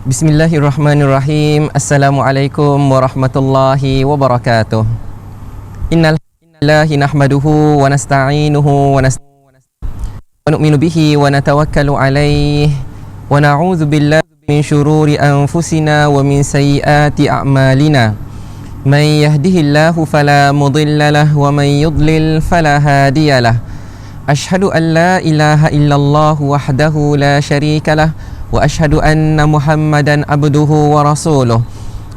Bismillahirrahmanirrahim. Assalamualaikum warahmatullahi wabarakatuh. Innal hamdalillahi nahmaduhu wa nasta'inuhu wa nu'minu bihi wa natawakkalu alaihi wa na'udzu billahi min syururi anfusina wa min sayyiati a'malina. Man yahdihillahu fala mudilla lahu wa man yudlil fala hadiyalah. Asyhadu an la ilaha illallah wahdahu la syarika lah wa asyhadu anna Muhammadan abduhu wa rasuluh.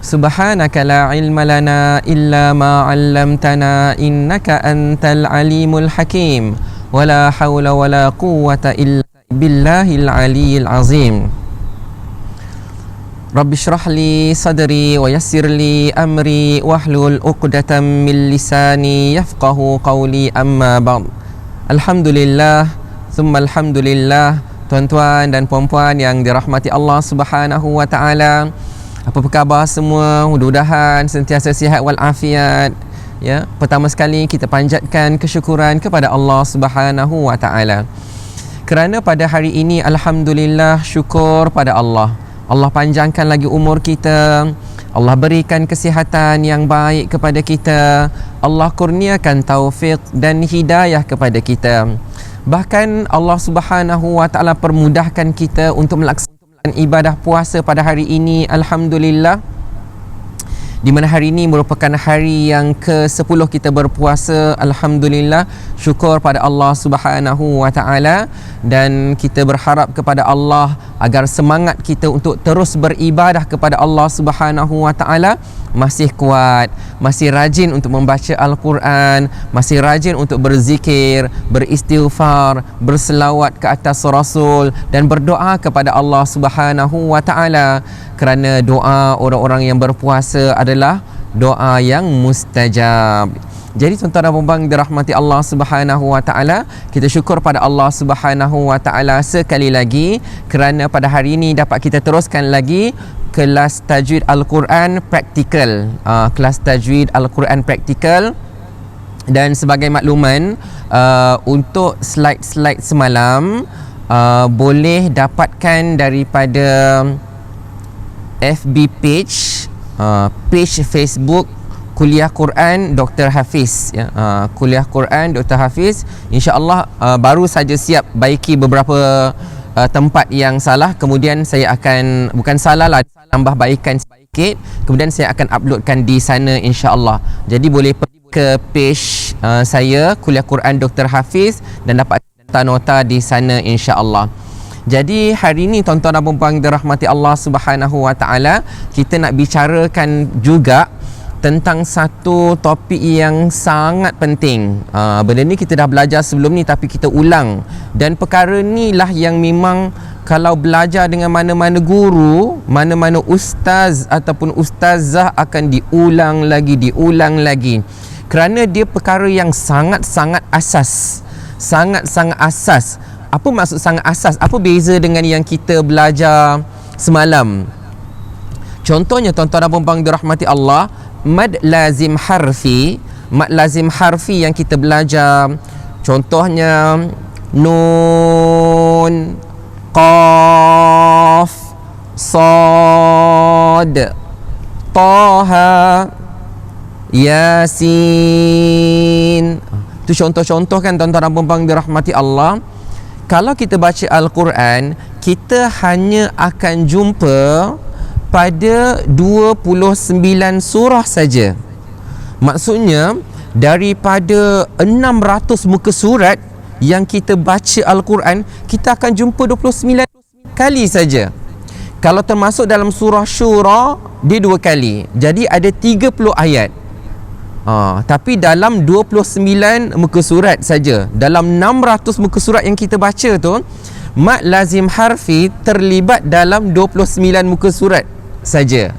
Subhanaka la ilma lana illa ma 'allamtana innaka antal alimul hakim. Wala haula wala quwwata illa billahil aliyyil azim. Rabbi shrah li sadri wa yassir li amri wahlul 'uqdatam min lisani yafqahu qawli, amma ba'd. Alhamdulillah, thumma alhamdulillah. Tuan-tuan dan puan-puan yang dirahmati Allah Subhanahu wa taala, apa khabar semua? Mudah-mudahan sentiasa sihat wal afiat. Ya, pertama sekali kita panjatkan kesyukuran kepada Allah Subhanahu wa taala. Kerana pada hari ini alhamdulillah, syukur pada Allah. Allah panjangkan lagi umur kita. Allah berikan kesihatan yang baik kepada kita. Allah kurniakan taufik dan hidayah kepada kita. Bahkan Allah Subhanahu wa taala permudahkan kita untuk melaksanakan ibadah puasa pada hari ini, alhamdulillah. Di mana hari ini merupakan hari yang ke-10 kita berpuasa, alhamdulillah. Syukur pada Allah Subhanahu wa taala, dan kita berharap kepada Allah agar semangat kita untuk terus beribadah kepada Allah Subhanahu wa taala masih kuat, masih rajin untuk membaca Al-Quran, masih rajin untuk berzikir, beristighfar, berselawat ke atas Rasul, dan berdoa kepada Allah Subhanahu wa taala, kerana doa orang-orang yang berpuasa adalah doa yang mustajab. Jadi tuan-tuan dan puan-puan dirahmati Allah Subhanahu wa taala, kita syukur pada Allah Subhanahu wa taala sekali lagi kerana pada hari ini dapat kita teruskan lagi kelas tajwid Al-Quran praktikal. Kelas tajwid Al-Quran praktikal. Dan sebagai makluman, untuk slide-slide semalam boleh dapatkan daripada FB page, page Facebook Kuliah Quran Dr. Hafiz, ya. Kuliah Quran Dr. Hafiz, insya-Allah baru saja siap baiki beberapa tempat yang salah. Kemudian saya akan, bukan salah lah, tambah baikan sedikit, kemudian saya akan uploadkan di sana, insya-Allah. Jadi boleh pergi ke page saya Kuliah Quran Dr. Hafiz dan dapat nota-nota di sana, insya-Allah. Jadi hari ini tuan-tuan dan puan-puan dirahmati Allah Subhanahu wa taala, kita nak bicarakan juga tentang satu topik yang sangat penting. Benda ni kita dah belajar sebelum ni, tapi kita ulang. Dan perkara ni lah yang memang kalau belajar dengan mana-mana guru, mana-mana ustaz ataupun ustazah akan diulang lagi. Kerana dia perkara yang sangat-sangat asas. Sangat-sangat asas. Apa maksud sangat asas? Apa beza dengan yang kita belajar semalam? Contohnya tuan-tuan dan puan-puan dirahmati Allah, mad lazim harfi. Mad lazim harfi yang kita belajar, contohnya nun, qaf, sad, taha, yasin. Itu contoh-contoh kan tuan-tuan dan puan-puan dirahmati Allah. Kalau kita baca Al-Quran, kita hanya akan jumpa pada 29 surah saja. Maksudnya daripada 600 muka surat yang kita baca Al-Quran, kita akan jumpa 29 kali saja. Kalau termasuk dalam surah Syura, dia 2 kali. Jadi ada 30 ayat. Tapi dalam 29 muka surat saja, dalam 600 muka surat yang kita baca tu, mad lazim harfi terlibat dalam 29 muka surat saja.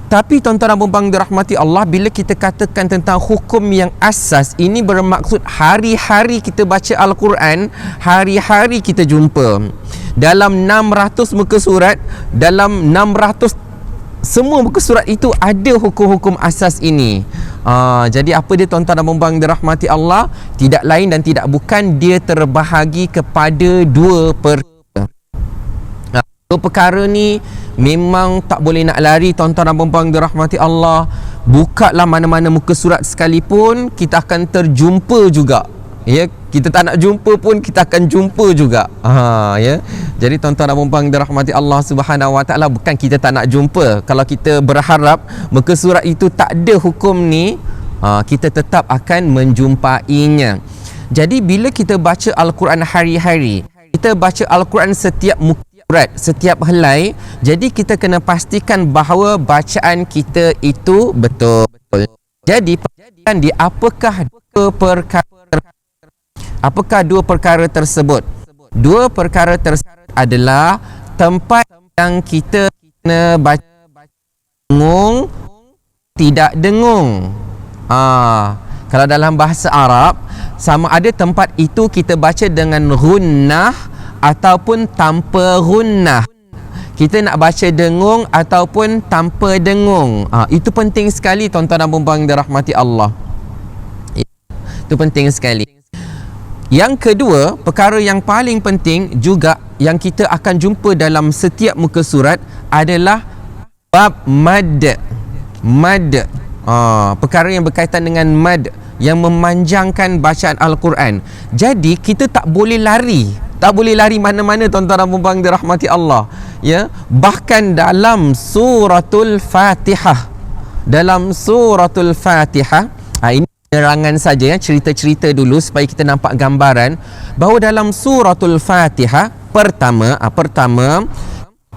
Tapi tuan-tuan dan puan-puan dirahmati Allah, bila kita katakan tentang hukum yang asas, ini bermaksud hari-hari kita baca Al-Quran, hari-hari kita jumpa. Dalam 600 muka surat, dalam 600 semua muka surat itu ada hukum-hukum asas ini. Jadi apa dia tuan-tuan dan puan-puan dirahmati Allah? Tidak lain dan tidak bukan, dia terbahagi kepada dua perkara. beberapa perkara ni memang tak boleh nak lari, tuan-tuan dan puan-puan dirahmati Allah. Bukalah mana-mana muka surat sekalipun, kita akan terjumpa juga. Ya, kita tak nak jumpa pun kita akan jumpa juga. Ya. Jadi tuan-tuan dan puan-puan dirahmati Allah Subhanahu Wa Taala, bukan kita tak nak jumpa. Kalau kita berharap muka surat itu tak ada hukum ni, kita tetap akan menjumpainya. Jadi bila kita baca Al-Quran hari-hari, kita baca Al-Quran setiap muka surat, setiap helai, jadi kita kena pastikan bahawa bacaan kita itu betul. Jadi perhatikan di apakah dua perkara tersebut? Dua perkara tersebut adalah tempat yang kita kena baca dengung, tidak dengung. Kalau dalam bahasa Arab, sama ada tempat itu kita baca dengan gunnah ataupun tanpa gunnah. Kita nak baca dengung ataupun tanpa dengung. Itu penting sekali tuan-tuan dan puan-puan dirahmati Allah. Itu penting sekali. Yang kedua, perkara yang paling penting juga yang kita akan jumpa dalam setiap muka surat adalah bab mad. Mad. Perkara yang berkaitan dengan mad, yang memanjangkan bacaan Al-Quran. Jadi kita tak boleh lari. Tak boleh lari mana-mana tuan-tuan dan puan-puan dirahmati Allah. Ya, bahkan dalam suratul Fatihah. Dalam suratul Fatihah, ini penerangan saja, ya, cerita-cerita dulu supaya kita nampak gambaran bahawa dalam suratul Fatihah pertama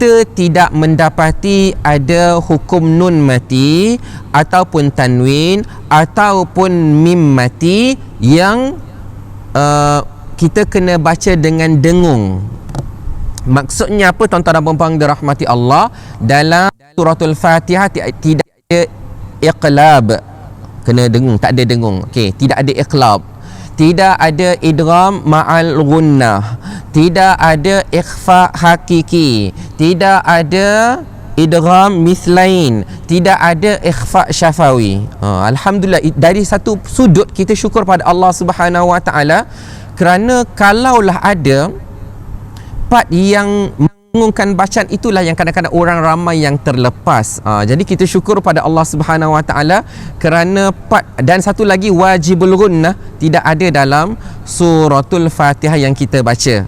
kita tidak mendapati ada hukum nun mati ataupun tanwin ataupun mim mati yang kita kena baca dengan dengung. Maksudnya apa tuan-tuan dan puan-puan dirahmati Allah? Dalam suratul Fatihah tidak ada iqlab, kena dengung, tak ada dengung. Okey, tidak ada iqlab, tidak ada idgham ma'al gunnah, tidak ada ikhfa hakiki, tidak ada idgham mislain, tidak ada ikhfa syafawi. Alhamdulillah, dari satu sudut kita syukur pada Allah Subhanahu Wa Taala, kerana kalaulah ada part yang mengungkan bacaan, itulah yang kadang-kadang orang ramai yang terlepas. Jadi kita syukur pada Allah Subhanahu Wa Taala kerana part, dan satu lagi wajibul gunnah tidak ada dalam suratul Fatihah yang kita baca.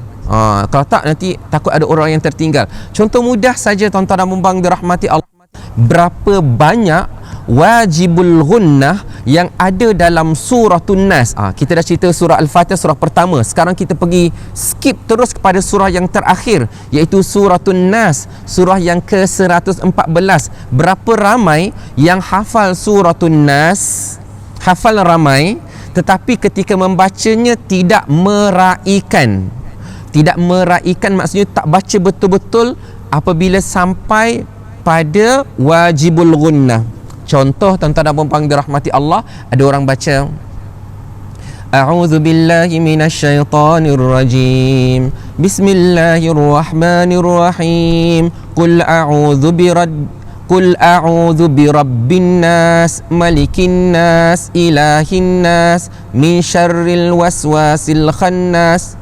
Kalau tak nanti takut ada orang yang tertinggal. Contoh mudah saja tuan-tuan dan puan-puan dirahmati Allah, berapa banyak wajibul gunnah yang ada dalam suratun Nas. Kita dah cerita surah Al-Fatihah, surah pertama. Sekarang kita pergi skip terus kepada surah yang terakhir, iaitu suratun Nas, surah yang ke-114. Berapa ramai yang hafal suratun Nas? Hafal ramai, tetapi ketika membacanya tidak meraikan. Tidak meraikan maksudnya tak baca betul-betul apabila sampai pada wajibul gunnah. Contoh tuan-tuan dan puan-puan dirahmati Allah, ada orang baca A'udzu billahi minasyaitonir rajim. Bismillahirrahmanirrahim. Qul a'udzu birabbin nas, malikin nas, ilahin nas, min syarril waswasil khannas.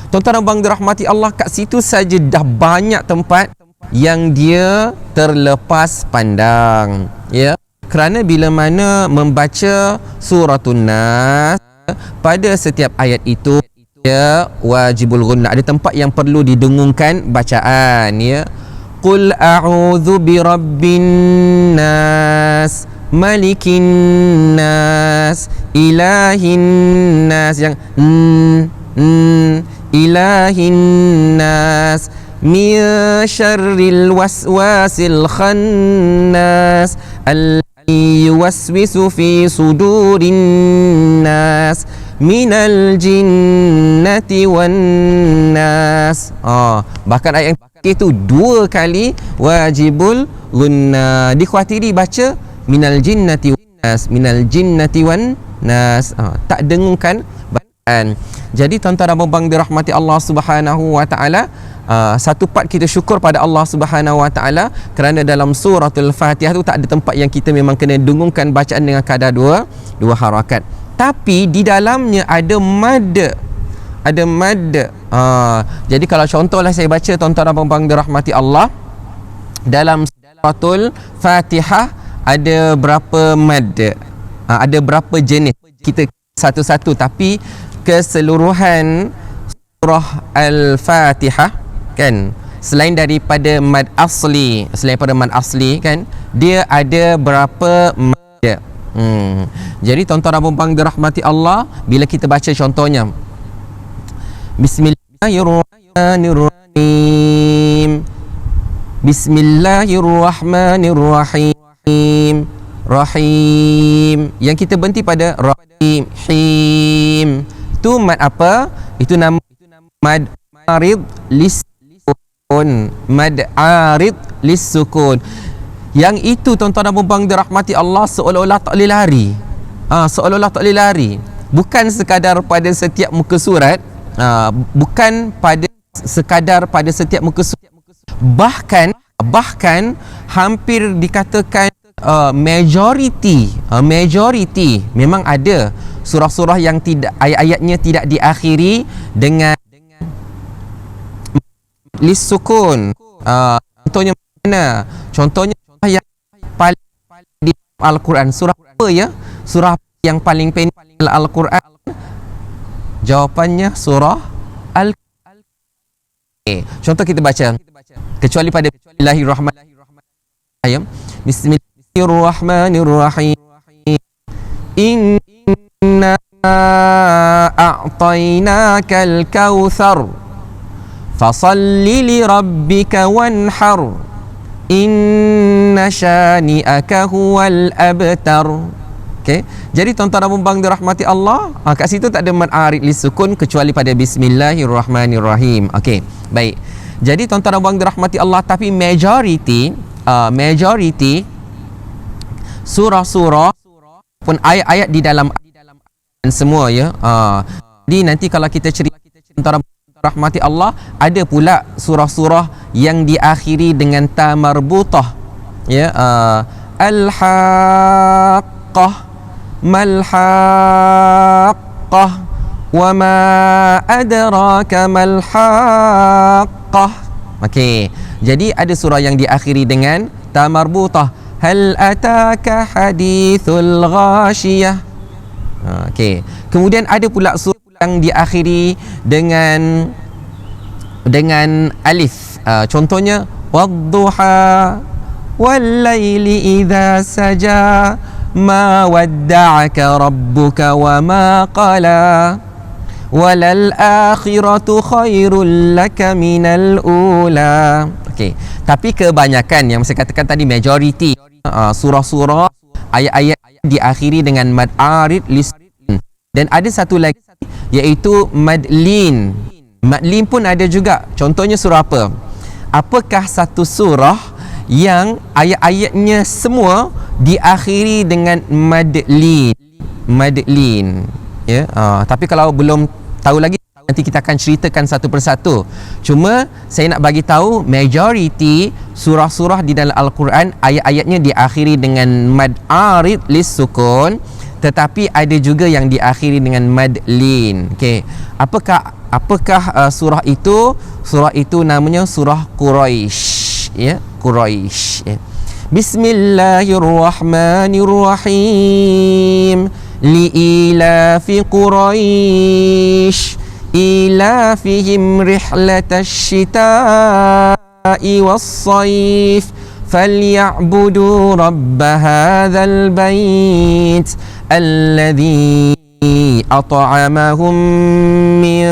Tuan-tuan dan puan dirahmati Allah, kat situ saja dah banyak tempat yang dia terlepas pandang, ya. Kerana bila mana membaca suratun Nas, pada setiap ayat itu ya wajibul gunnah, ada tempat yang perlu didengungkan bacaan, ya. Qul a'udzu birabbin nas, malikin nas, ilahin nas, yang ilahin nas, min syarril waswasil khannas alladzi yuwaswisu fi sudurin nas minal jinnati wan nas. Bahkan ayat itu 2 kali wajibul gunnah. Dikhawatiri baca minal jinnati wan nas, minal jinnati wan nas. Tak dengungkan bacaan. Jadi tuan-tuan dan puan-puan dirahmati Allah Subhanahu Wa Taala, satu part kita syukur pada Allah Subhanahu Wa Taala kerana dalam suratul Fatihah tu tak ada tempat yang kita memang kena dengungkan bacaan dengan kadar dua harakat. Tapi di dalamnya ada mad. ada mad. Jadi kalau contohlah saya baca, tuan-tuan dan puan-puan dirahmati Allah, dalam suratul Fatihah ada berapa mad? Ada berapa jenis? Kita satu-satu, tapi keseluruhan surah Al-Fatihah kan, selain daripada mad asli, kan, dia ada berapa mad? Jadi tuan-tuan dan puan-puan dirahmati Allah, bila kita baca contohnya Bismillahirrahmanirrahim, Bismillahirrahmanirrahim, Rahim, yang kita berhenti pada Rahim, Him, tu mad apa? Itu nama mad arid lis-sukun, mad arid lis-sukun. Yang itu tuan-tuan dan puan-puan dirahmati Allah seolah-olah tak boleh lari. Seolah-olah tak boleh lari. Bukan sekadar pada setiap muka surat, bukan pada sekadar pada setiap muka surat, bahkan hampir dikatakan majority memang ada surah-surah yang tidak, ayat-ayatnya tidak diakhiri dengan lis sukun. Contohnya mana? Contohnya yang paling di Al-Quran, surah apa ya? Surah yang paling pendek Al-Quran? Jawapannya surah Al-Quran. Contoh kita baca, kecuali pada Bismillahirrahmanirrahim. Bismillahirrahmanirrahim. Inna a'tainakal kautsar fasalli li rabbika wanhar inna syani'aka huwal abtar. Okay. Jadi tuan-tuan dan puan-puan dirahmati Allah, kat situ tak ada mad arid lis sukun kecuali pada Bismillahirrahmanirrahim. Okey, baik. Jadi tuan-tuan dan puan dirahmati Allah, tapi majority surah-surah pun ayat-ayat di dalam semua ya. Jadi nanti kalau kita cerita tuan-tuan rahmati Allah, ada pula surah-surah yang diakhiri dengan ta marbutah ya. Al-haqqah, mal-haqqah, wa ma adraka mal-haqqah. Okey, jadi ada surah yang diakhiri dengan ta marbutah. Hal ataka hadithul ghashiyah. Okey, kemudian ada pula surah yang diakhiri dengan alif. Contohnya wadduha wal laili idza saja ma wadda'aka rabbuka wa ma qala walal akhiratu khairul laka minal ula. Okey, tapi kebanyakan yang saya katakan tadi, majority surah-surah ayat-ayat diakhiri dengan mad arid lis. Dan ada satu lagi iaitu mad lin. Mad lin pun ada juga. Contohnya surah apa? Apakah satu surah yang ayat-ayatnya semua diakhiri dengan mad lin? Mad lin ya. Tapi kalau belum tahu lagi, nanti kita akan ceritakan satu persatu. Cuma saya nak bagi tahu, majority surah-surah di dalam Al-Quran ayat-ayatnya diakhiri dengan mad arid lis sukun, tetapi ada juga yang diakhiri dengan mad lin. Okey, apakah surah itu? Surah itu namanya surah Quraisy ya, Quraisy ya. Bismillahirrahmanirrahim. Li'ilafi Quraisy ilafihim rihlatash shita'i was-sayf falyabudu rabb hadzal bait alladzi at'amahum min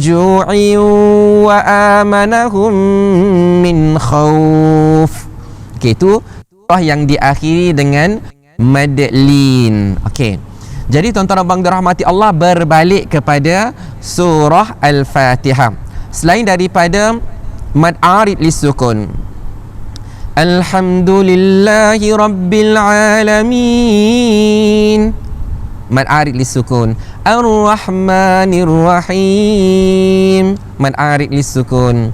ju'in wa amanahum min khauf. Okey, itu surah yang diakhiri dengan mad lin. Okey, jadi tuan-tuan dan puan dirahmati Allah, berbalik kepada surah Al-Fatihah, selain daripada mad arid lis sukun, alhamdulillahi rabbil alamin, mad arid lis sukun. Ar-rahmanir rahim, mad arid lis sukun.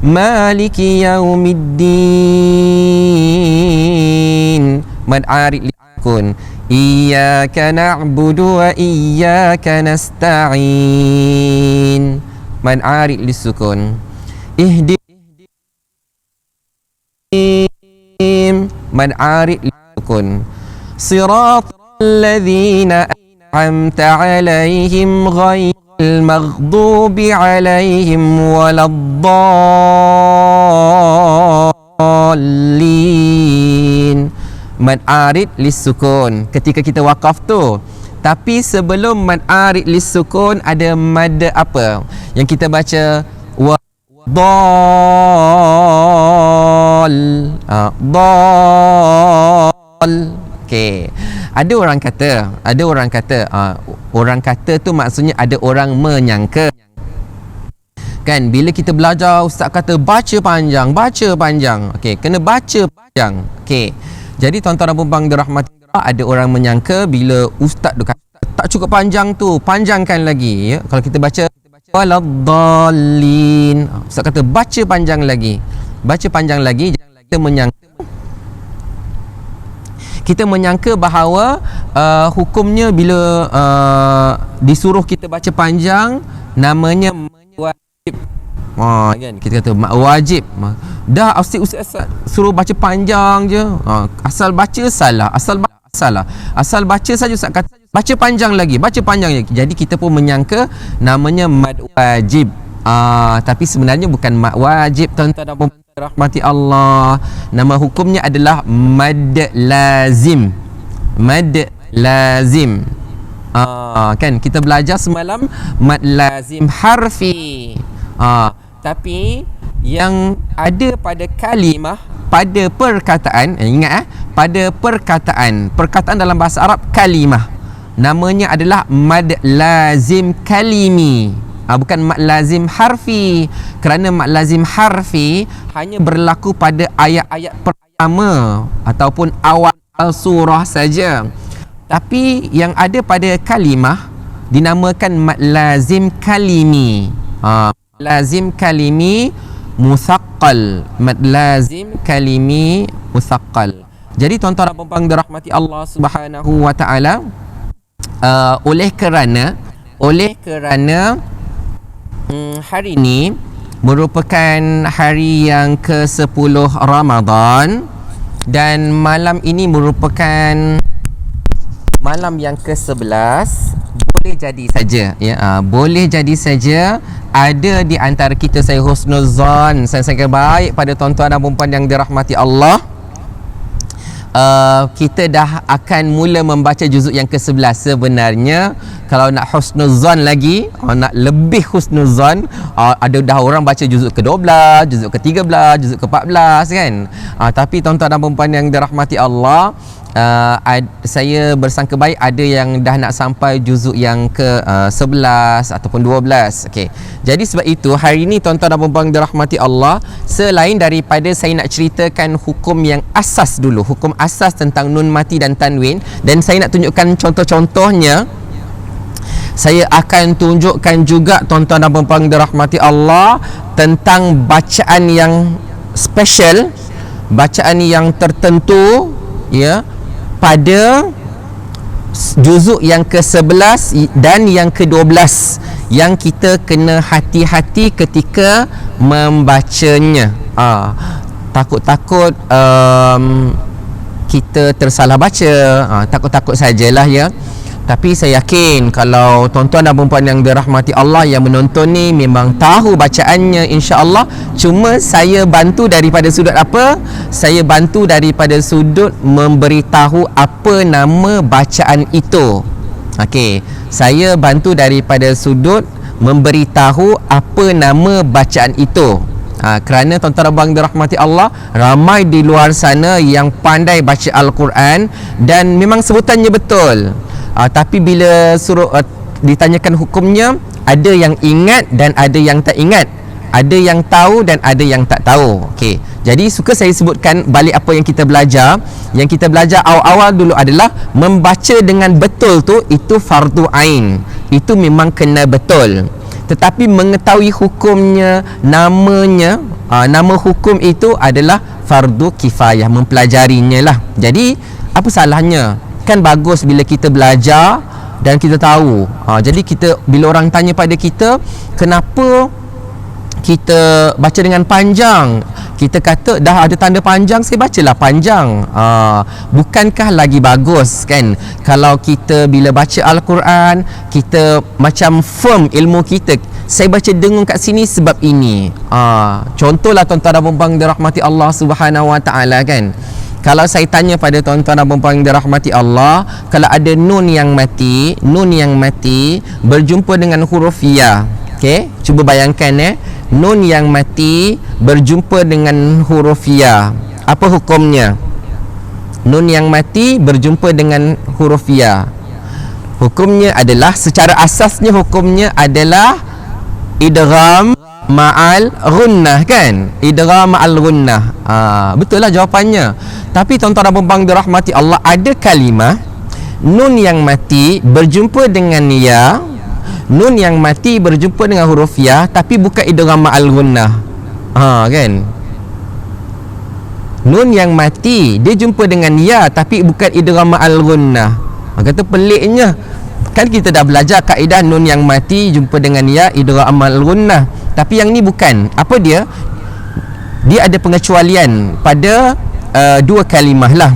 Maliki yaumiddin, mad arid lis sukun. Iyyaka na'budu wa iyyaka nasta'in. Mad arid lisukun. Mad arid lisukun. Siratal ladzina an'amta 'alaihim ghairil maghdubi 'alaihim waladdallin. Mad arid lisukun ketika kita wakaf tu. Tapi sebelum mad arid lisukun ada mad apa yang kita baca? Dal. Okey. Ada orang kata orang kata tu maksudnya ada orang menyangka. Kan bila kita belajar ustaz kata baca panjang. Okey, kena baca panjang. Okey. Jadi tuan-tuan dan puan-puan dirahmati Allah, ada orang menyangka bila ustaz tu kata tak cukup panjang tu, panjangkan lagi ya. Kalau kita baca waladdallin, ustaz kata baca panjang lagi. Kita menyangka bahawa hukumnya bila disuruh kita baca panjang namanya wajib. Kan kita kata mak wajib. Dah ustaz suruh baca panjang je. Asal baca salah. Asal baca saja ustaz kata baca panjang lagi. Jadi kita pun menyangka namanya mad wajib. Tapi sebenarnya bukan mad wajib, tuan-tuan dan puan-puan rahmati Allah. Nama hukumnya adalah mad lazim. Kan kita belajar semalam mad lazim harfi. Tapi yang ada pada kalimah, pada perkataan, ingat pada perkataan dalam bahasa Arab kalimah, namanya adalah mad lazim kalimi. Bukan mad lazim harfi. Kerana mad lazim harfi hanya berlaku pada ayat-ayat pertama ataupun awal surah saja. Tapi yang ada pada kalimah dinamakan mad lazim kalimi. Lazim kalimi musaqqal. Mad lazim kalimi musaqqal. Jadi tuan-tuan dan puan-puan dirahmati Allah Subhanahu wa taala, oleh kerana hari ini merupakan hari yang ke-10 Ramadan dan malam ini merupakan malam yang ke-11, boleh jadi saja ada di antara kita, saya husnuzan, saya sangka baik pada tuan-tuan dan puan-puan yang dirahmati Allah, kita dah akan mula membaca juzuk yang ke-11. Sebenarnya kalau nak husnuzan lagi, nak lebih husnuzan, ada dah orang baca juzuk ke-12, juzuk ke-13, juzuk ke-14 kan. Tapi tuan-tuan dan puan-puan yang dirahmati Allah, saya bersangka baik ada yang dah nak sampai juzuk yang ke-11 ataupun 12. Okey. Jadi sebab itu hari ini tuan-tuan dan puan-puan dirahmati Allah, selain daripada saya nak ceritakan hukum yang asas dulu, hukum asas tentang nun mati dan tanwin, dan saya nak tunjukkan contoh-contohnya, saya akan tunjukkan juga tuan-tuan dan puan-puan dirahmati Allah tentang bacaan yang special, bacaan yang tertentu ya, pada juzuk yang ke-11 dan yang ke-12 yang kita kena hati-hati ketika membacanya. Takut-takut kita tersalah baca, takut-takut sajalah ya. Tapi saya yakin kalau tuan-tuan dan puan-puan yang dirahmati Allah yang menonton ni memang tahu bacaannya, insya-Allah. Cuma saya bantu daripada sudut apa? Saya bantu daripada sudut memberitahu apa nama bacaan itu. Okey, saya bantu daripada sudut memberitahu apa nama bacaan itu. Kerana tuan-tuan dan puan dirahmati Allah, ramai di luar sana yang pandai baca Al-Quran dan memang sebutannya betul. Tapi bila suruh ditanyakan hukumnya, ada yang ingat dan ada yang tak ingat, ada yang tahu dan ada yang tak tahu. Okey. Jadi suka saya sebutkan balik apa yang kita belajar. Yang kita belajar awal-awal dulu adalah membaca dengan betul tu itu fardu ain. Itu memang kena betul. Tetapi mengetahui hukumnya, namanya, nama hukum itu adalah fardu kifayah, mempelajarinya lah. Jadi apa salahnya kan bagus bila kita belajar dan kita tahu. Jadi kita, bila orang tanya pada kita, kenapa kita baca dengan panjang, kita kata dah ada tanda panjang, saya bacalah panjang. Bukankah lagi bagus kan kalau kita bila baca Al-Quran, kita macam firm ilmu kita, saya baca dengung kat sini sebab ini. Contohlah tuan-tuan dan puan-puan dirahmati Allah Subhanahu Wa Taala kan, kalau saya tanya pada tuan-tuan dan puan-puan dirahmati Allah, kalau ada nun yang mati berjumpa dengan huruf ya, okey, cuba bayangkan nun yang mati berjumpa dengan huruf ya, apa hukumnya? Nun yang mati berjumpa dengan huruf ya, hukumnya adalah, secara asasnya hukumnya adalah idgham ma'al gunnah kan, idgham ma'al gunnah. Betul lah jawapannya. Tapi tuan-tuan dan puan-puan dirahmati Allah, ada kalimah nun yang mati berjumpa dengan ya, nun yang mati berjumpa dengan huruf ya, tapi bukan idgham ma'al gunnah. Kan, nun yang mati dia jumpa dengan ya tapi bukan idgham ma'al gunnah. Kata peliknya, kan kita dah belajar kaedah nun yang mati jumpa dengan ya, idgham ma'al gunnah, tapi yang ni bukan. Apa dia? Dia ada pengecualian pada dua kalimah lah.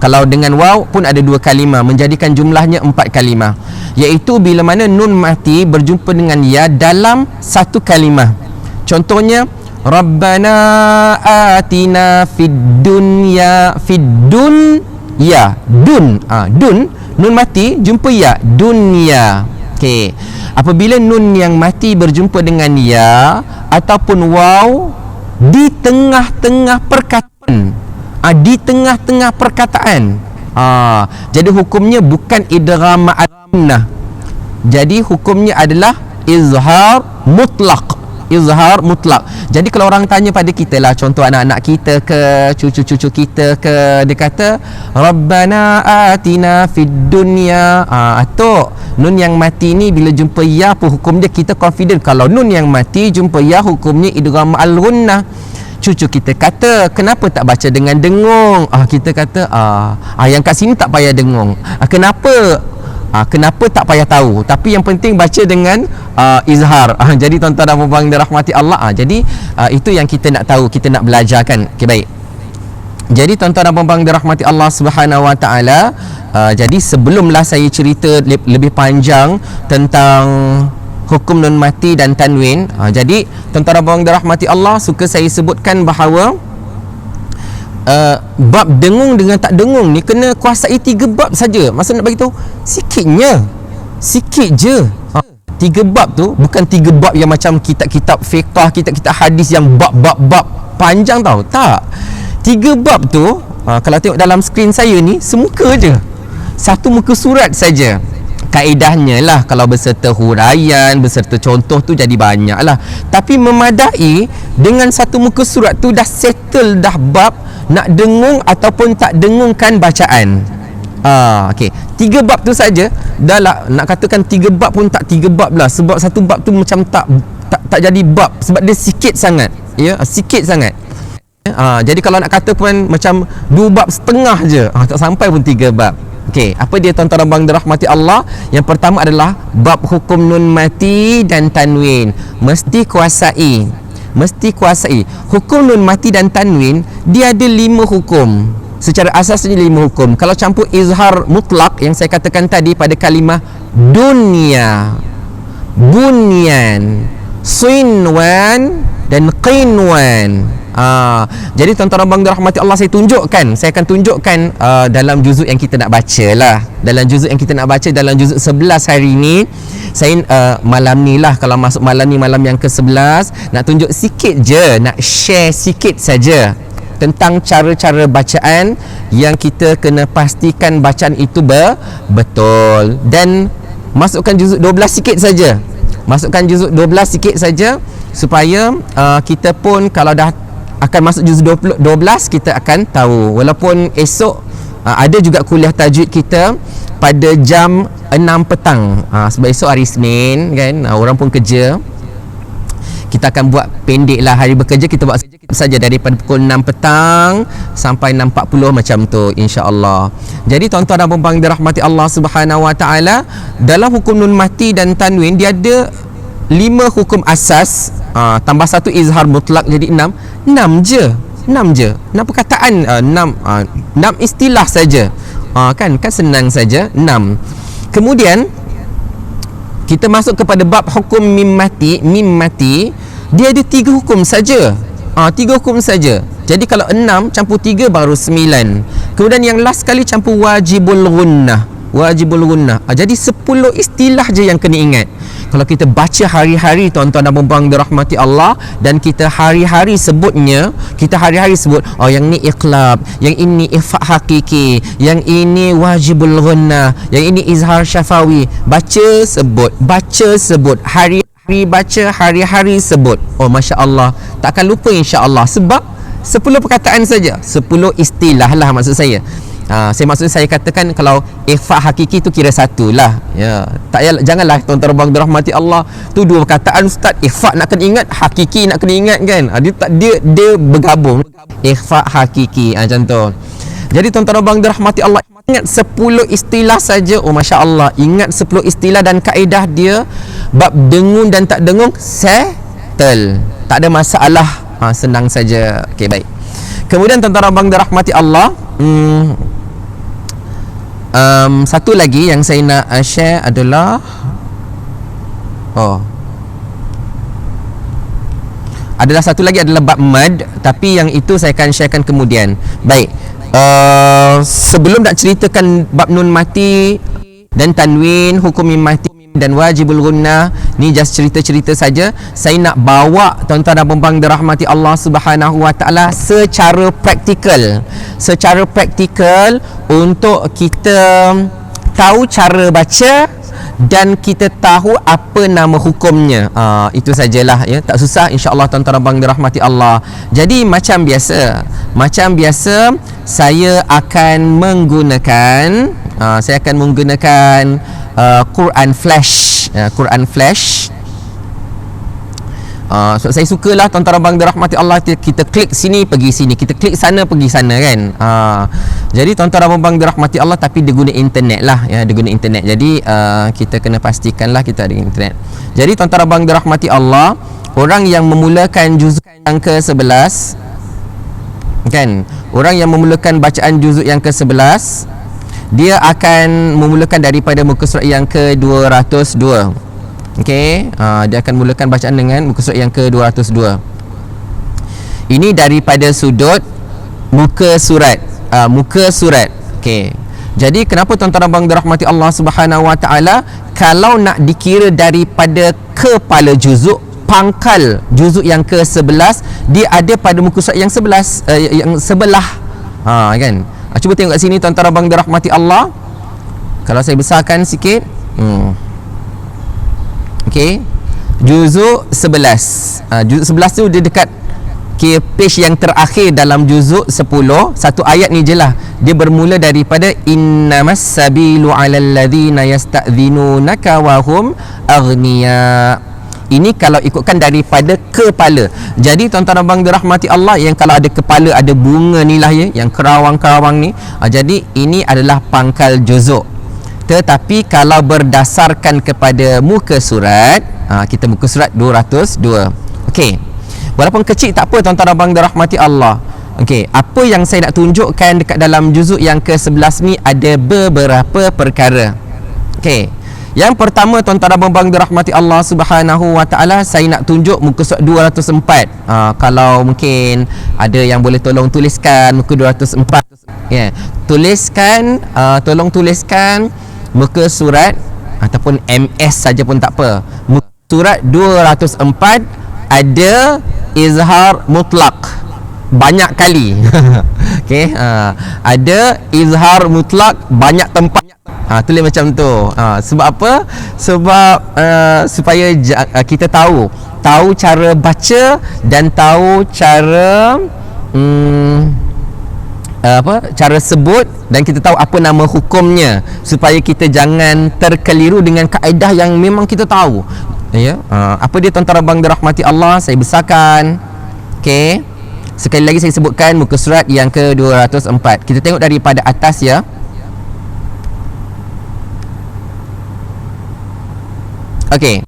Kalau dengan waw pun ada dua kalimah, menjadikan jumlahnya 4 kalimah, iaitu bila mana nun mati berjumpa dengan ya dalam satu kalimah. Contohnya, Rabbana atina fid dunya, fid dun ya, dun, dun, nun mati jumpa ya, dunya. Okey, apabila nun yang mati berjumpa dengan ya ataupun waw di tengah-tengah perkataan, di tengah-tengah perkataan, jadi hukumnya bukan idgham ma'al gunnah, jadi hukumnya adalah izhar mutlaq. Izhar mutlaq. Jadi kalau orang tanya pada kita lah, contoh anak-anak kita ke cucu-cucu kita ke, dia kata Rabbana atina fid dunya, atau nun yang mati ni bila jumpa ya apa hukum dia, kita confident kalau nun yang mati jumpa ya hukumnya idgham ma'al gunnah. Cucu kita kata, kenapa tak baca dengan dengung? Kita kata, yang kat sini tak payah dengung. Kenapa? Kenapa tak payah tahu, tapi yang penting baca dengan izhar. Jadi tuan-tuan dan puan-puan dirahmati Allah, jadi itu yang kita nak tahu, kita nak belajar kan. Okey, baik. Jadi tuan-tuan dan puan-puan dirahmati Allah Subhanahu Wa Taala, jadi sebelumlah saya cerita lebih panjang tentang hukum nun mati dan tanwin, jadi tuan-tuan dan puan dirahmati Allah, suka saya sebutkan bahawa bab dengung dengan tak dengung ni kena kuasai 3 bab saja. Maksud nak bagi tahu sikitnya, sikit je. 3 bab tu bukan 3 bab yang macam kitab-kitab fiqh, kitab-kitab hadis yang bab-bab panjang tau. Tak. 3 bab tu, kalau tengok dalam skrin saya ni, semuka je, satu muka surat saja. Kaedahnya lah, kalau berserta huraian, berserta contoh tu jadi banyak lah, tapi memadai dengan satu muka surat tu dah settle dah bab nak dengung ataupun tak dengungkan bacaan. Okey, 3 bab tu saja dah lah, nak katakan 3 bab pun tak 3 bab lah, sebab satu bab tu macam tak jadi bab, sebab dia sikit sangat, ya, sikit sangat. Jadi kalau nak kata pun macam 2 bab setengah je, tak sampai pun 3 bab. Okey, apa dia tuan-tuan dan puan dirahmati Allah? Yang pertama adalah bab hukum nun mati dan tanwin. Mesti kuasai. Hukum nun mati dan tanwin dia ada 5 hukum. Secara asasnya 5 hukum. Kalau campur izhar mutlak yang saya katakan tadi pada kalimah dunya, bunyan, sinwan dan qinwan. Jadi tuan-tuan dan puan dirahmati Allah, saya akan tunjukkan dalam juzuk yang kita nak baca lah. Dalam juzuk yang kita nak baca, dalam juzuk 11 hari ni, saya malam ni lah, kalau masuk malam ni malam yang ke-11, nak tunjuk sikit je, nak share sikit saja tentang cara-cara bacaan yang kita kena pastikan bacaan itu betul. Dan masukkan juzuk 12 sikit saja. Masukkan juzuk 12 sikit saja supaya kita pun kalau dah akan masuk juzuk 12 kita akan tahu. Walaupun esok ada juga kuliah tajwid kita pada jam 6 petang, sebab esok hari Isnin kan, orang pun kerja. kita akan buat pendek lah hari bekerja, kita buat saja daripada pukul 6 petang sampai 6.40 macam tu, insya-Allah. Jadi tuan-tuan dan puan-puan dirahmati Allah Subhanahu Wa Taala, dalam hukum nun mati dan tanwin dia ada 5 hukum asas, tambah 1 izhar mutlak jadi 6 je. 6 perkataan, 6 istilah saja. Kan senang saja, 6. Kemudian kita masuk kepada bab hukum mim mati, dia ada 3 hukum saja. 3 hukum saja. Jadi kalau 6 campur 3 baru 9. Kemudian yang last sekali campur wajibul gunnah. Jadi 10 istilah je yang kena ingat. Kalau kita baca hari-hari tuan-tuan dan puan-puan dirahmati Allah, dan kita hari-hari sebut, yang ni iqlab, yang ini ifa hakiki, yang ini wajibul gunnah, yang ini izhar syafawi, baca sebut hari-hari baca, hari-hari sebut. Masya Allah, tak akan lupa insya-Allah, sebab 10 perkataan saja, 10 istilah lah maksud saya. Saya katakan kalau ikhfa hakiki tu kira satu lah, ya. Janganlah tuan-tuan dan puan dirahmati Allah, tu 2 perkataan ustaz, ikhfa nak kena ingat, hakiki nak kena ingat kan. Dia bergabung, ikhfa hakiki, macam tu. Jadi tuan-tuan dan puan dirahmati Allah, ingat 10 istilah saja. Masya Allah, ingat 10 istilah dan kaedah dia. Bab dengung dan tak dengung settle, tak ada masalah, senang saja. Okey, baik. Kemudian tuan-tuan dan puan dirahmati Allah, satu lagi yang saya nak share adalah satu lagi adalah bab mad, tapi yang itu saya akan sharekan kemudian. Baik, sebelum nak ceritakan bab nun mati dan tanwin, hukum mim mati dan wajibul gunnah, ni just cerita-cerita saja. Saya nak bawa tuan-tuan dan puan-puan dirahmati Allah Subhanahu Wa Taala secara praktikal untuk kita tahu cara baca dan kita tahu apa nama hukumnya. Itu sajalah, ya, tak susah insya-Allah tuan-tuan dan puan dirahmati Allah. Jadi macam biasa saya akan menggunakan Quran Flash. So, saya sukalah tuan-tuan dan puan dirahmati Allah, kita klik sini pergi sini, kita klik sana pergi sana kan. Jadi tuan-tuan dan puan dirahmati Allah, tapi dia guna internet lah, ya, dia guna internet. Jadi kita kena pastikanlah kita ada internet. Jadi tuan-tuan dan puan dirahmati Allah, orang yang memulakan juzuk yang ke-11 kan, orang yang memulakan bacaan juzuk yang ke-11, dia akan memulakan daripada muka surat yang ke-202. Okey, dia akan mulakan bacaan dengan muka surat yang ke-202. Ini daripada sudut muka surat. Okey. Jadi kenapa tuan-tuan dan puan dirahmati Allah Subhanahu Wa Taala, kalau nak dikira daripada kepala juzuk, pangkal juzuk yang ke-11, dia ada pada muka surat yang 11, yang sebelah. Kan? Cuba tengok kat sini tuan-tuan dan puan dirahmati Allah. Kalau saya besarkan sikit. Okey. Juzuk 11. Juzuk 11 tu dia dekat page yang terakhir dalam juzuk 10. Satu ayat ni je lah. Dia bermula daripada innamas sabilu 'alal ladzina yasta'dzinunaka wa hum aghniya. Ini kalau ikutkan daripada kepala. Jadi tuan-tuan dan puan dirahmati Allah, yang kalau ada kepala, ada bunga ni lah, ya, yang kerawang-kerawang ni. Jadi ini adalah pangkal juzuk. Tetapi kalau berdasarkan kepada muka surat, kita muka surat 202. Okey. Walaupun kecil tak apa tuan-tuan dan puan dirahmati Allah. Okey, apa yang saya nak tunjukkan dekat dalam juzuk yang ke-11 ni ada beberapa perkara. Okey. Yang pertama tuan-tuan dan puan dirahmati Allah Subhanahu Wa Taala, saya nak tunjuk muka surat 204. Kalau mungkin ada yang boleh tolong tuliskan muka 204. Ya, tolong tuliskan muka surat ataupun MS saja pun tak apa. Muka surat 204 ada izhar mutlak banyak kali. Okey, ada izhar mutlak banyak tempat. Tulis macam tu. Sebab apa? Sebab supaya kita tahu cara baca dan tahu cara cara sebut, dan kita tahu apa nama hukumnya, supaya kita jangan terkeliru dengan kaedah yang memang kita tahu. Ya, apa dia tuan-tuan abang dirahmati Allah? Saya besarkan. Okey. Sekali lagi saya sebutkan muka surat yang ke-204. Kita tengok daripada atas ya. Okey.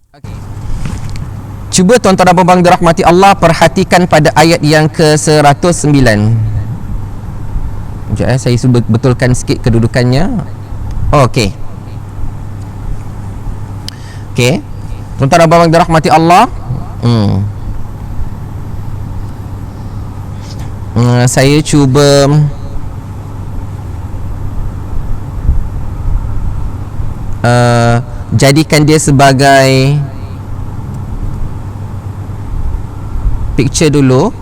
Cuba tuan-tuan abang dirahmati Allah perhatikan pada ayat yang ke-109. Sekejap saya betulkan sikit kedudukannya. Okey. Okey. Tuan-tuan abang dirahmati Allah. Saya cuba jadikan dia sebagai picture dulu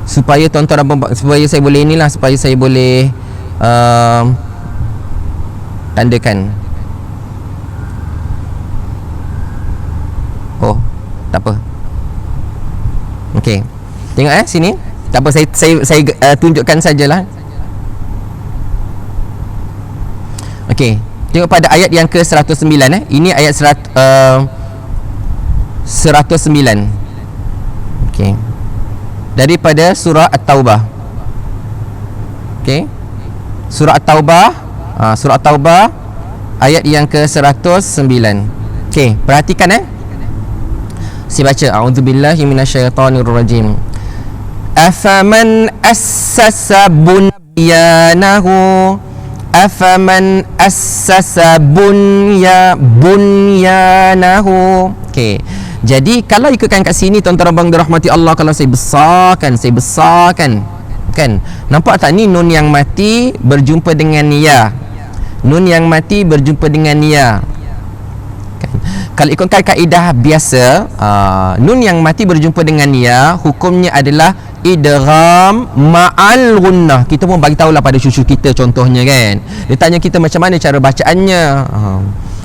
supaya tuan-tuan abang, supaya saya boleh inilah, supaya saya boleh tandakan. Oh, tak apa. Okey. Tengok sini. Tak apa, saya tunjukkan sajalah. Okey. Tengok pada ayat yang ke-109 Ini ayat 109. Okey. Daripada surah At-Taubah. Okey. Surah At-Taubah, surah At-Taubah ayat yang ke-109. Okey, perhatikan saya baca. A'udzubillahi minasyaitonirrajim. Afaman assasa bunyanahu bunyanahu. Okey. Jadi kalau ikutkan kat sini tuan-tuan abang dirahmati Allah, kalau saya besarkan kan. Nampak tak ni nun yang mati berjumpa dengan ya. Nun yang mati berjumpa dengan ya. Kalau ikutkan kaedah biasa, nun yang mati berjumpa dengan ya, hukumnya adalah idgham ma'al gunnah. Kita pun bagi tahulah pada cucu kita contohnya kan. Dia tanya kita macam mana cara bacaannya.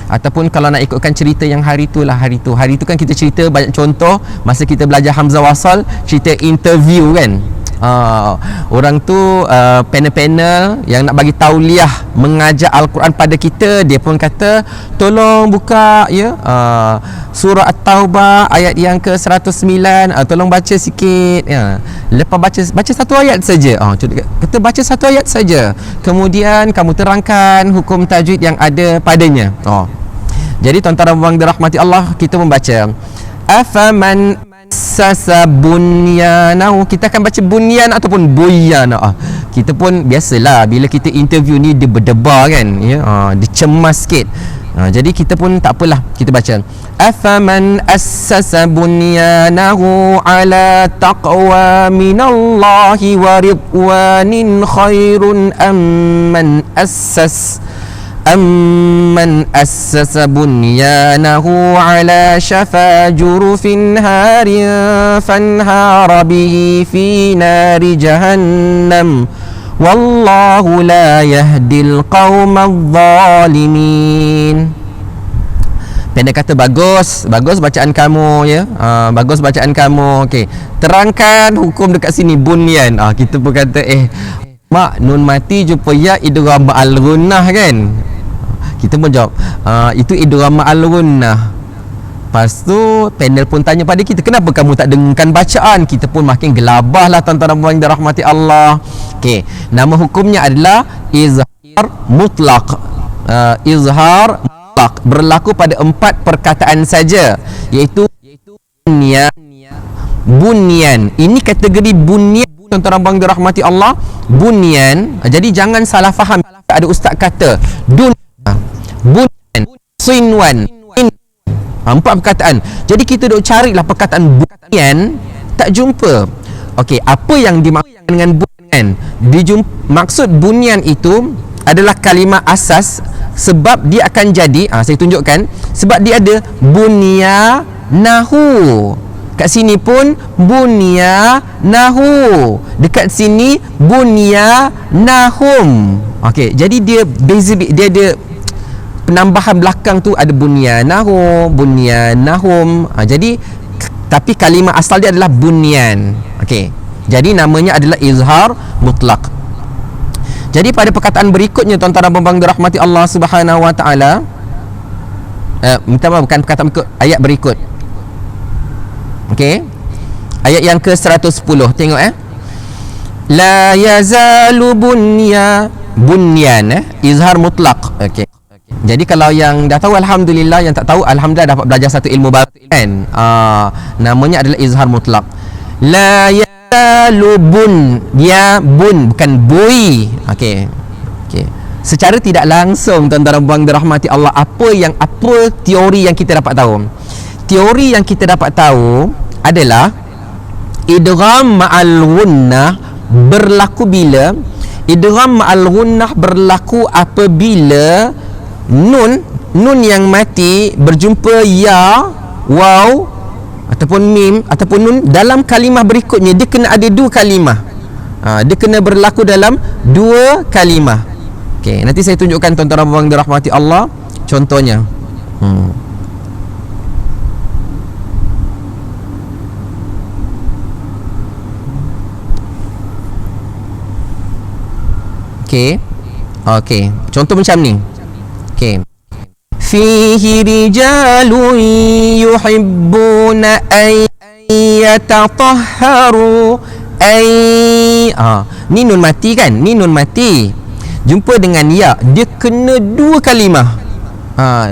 Ataupun kalau nak ikutkan cerita yang hari tu kan kita cerita banyak contoh masa kita belajar Hamzah Wasal, cerita interview kan. Orang tu panel-panel yang nak bagi tauliah mengajar Al-Quran pada kita, dia pun kata tolong buka ya surah At-Taubah ayat yang ke-109, tolong baca sikit ya. Lepas baca satu ayat saja, kita baca satu ayat saja, kemudian kamu terangkan hukum tajwid yang ada padanya. Jadi tuan-tuan abang dirahmati Allah, kita membaca afaman sasa bunyanahu. Kita akan baca bunyan ataupun buyyana. Kita pun biasalah bila kita interview ni dia berdebar kan ya, dia cemas sikit. Jadi kita pun tak apalah, kita baca afaman assasa bunyanahu ala taqwa minallahi wa ridwanin khairun amman assasa bunyanahu ala syafa jurufin harin fanhara bihi fi nari jahannam wallahu la yahdil qaumadh zalimin. Pendek kata bagus bacaan kamu ya. Bagus bacaan kamu. Okey, terangkan hukum dekat sini bunyan. Kita pun kata mak nun mati jumpa ya idgham ma'al gunnah kan. Kita pun jawab itu idgham ma'al gunnah. Lepas tu panel pun tanya pada kita, kenapa kamu tak dengarkan bacaan? Kita pun makin gelabah lah tuan-tuan yang dirahmati Allah. Okey, nama hukumnya adalah izhar mutlaq. Izhar mutlaq berlaku pada 4 perkataan saja, iaitu bunyan. Ini kategori bunyan tuan-tuan abang dirahmati Allah, bunyan. Jadi jangan salah faham. Ada ustaz kata bunyan, sinwan, 4 perkataan. Jadi kita duk carilah perkataan bunyan, tak jumpa. Okey, apa yang dimaksud dengan bunyan? Maksud bunyan itu adalah kalimah asas, sebab dia akan jadi, saya tunjukkan, sebab dia ada bunyanahu. Kat sini pun bunyanahu, dekat sini bunyanahum. Okey, jadi dia beza, dia ada penambahan belakang tu, ada bunyanahu, bunyanahum. Jadi tapi kalimah asal dia adalah bunyan. Okey, jadi namanya adalah izhar mutlaq. Jadi pada perkataan berikutnya tuan-tuan dan puan-puan dirahmati Allah Subhanahu wa taala, minta maaf, bukan perkataan berikut, ayat berikut. Okey, ayat yang ke-110, tengok la yazalu bunyan, izhar mutlaq. Okey, jadi kalau yang dah tahu alhamdulillah, yang tak tahu alhamdulillah dapat belajar satu ilmu baru kan. Namanya adalah izhar mutlaq. La yazalu dia bun, bukan bui. Okey. Secara tidak langsung, tuan-tuan dan puan dirahmati Allah, apa teori yang kita dapat tahu? Teori yang kita dapat tahu adalah idgham ma'al ghunnah berlaku bila? Idgham ma'al ghunnah berlaku apabila nun yang mati berjumpa ya, waw ataupun mim ataupun nun dalam kalimah berikutnya. Dia kena ada dua kalimah. Dia kena berlaku dalam dua kalimah. Okey, nanti saya tunjukkan tuan-tuan dan puan dirahmati Allah contohnya. Okey, contoh macam ni. Okey, fihi rijalun yuhibbuna an yatatahharu ni nun mati kan, ni nun mati jumpa dengan ya, dia kena dua kalimah.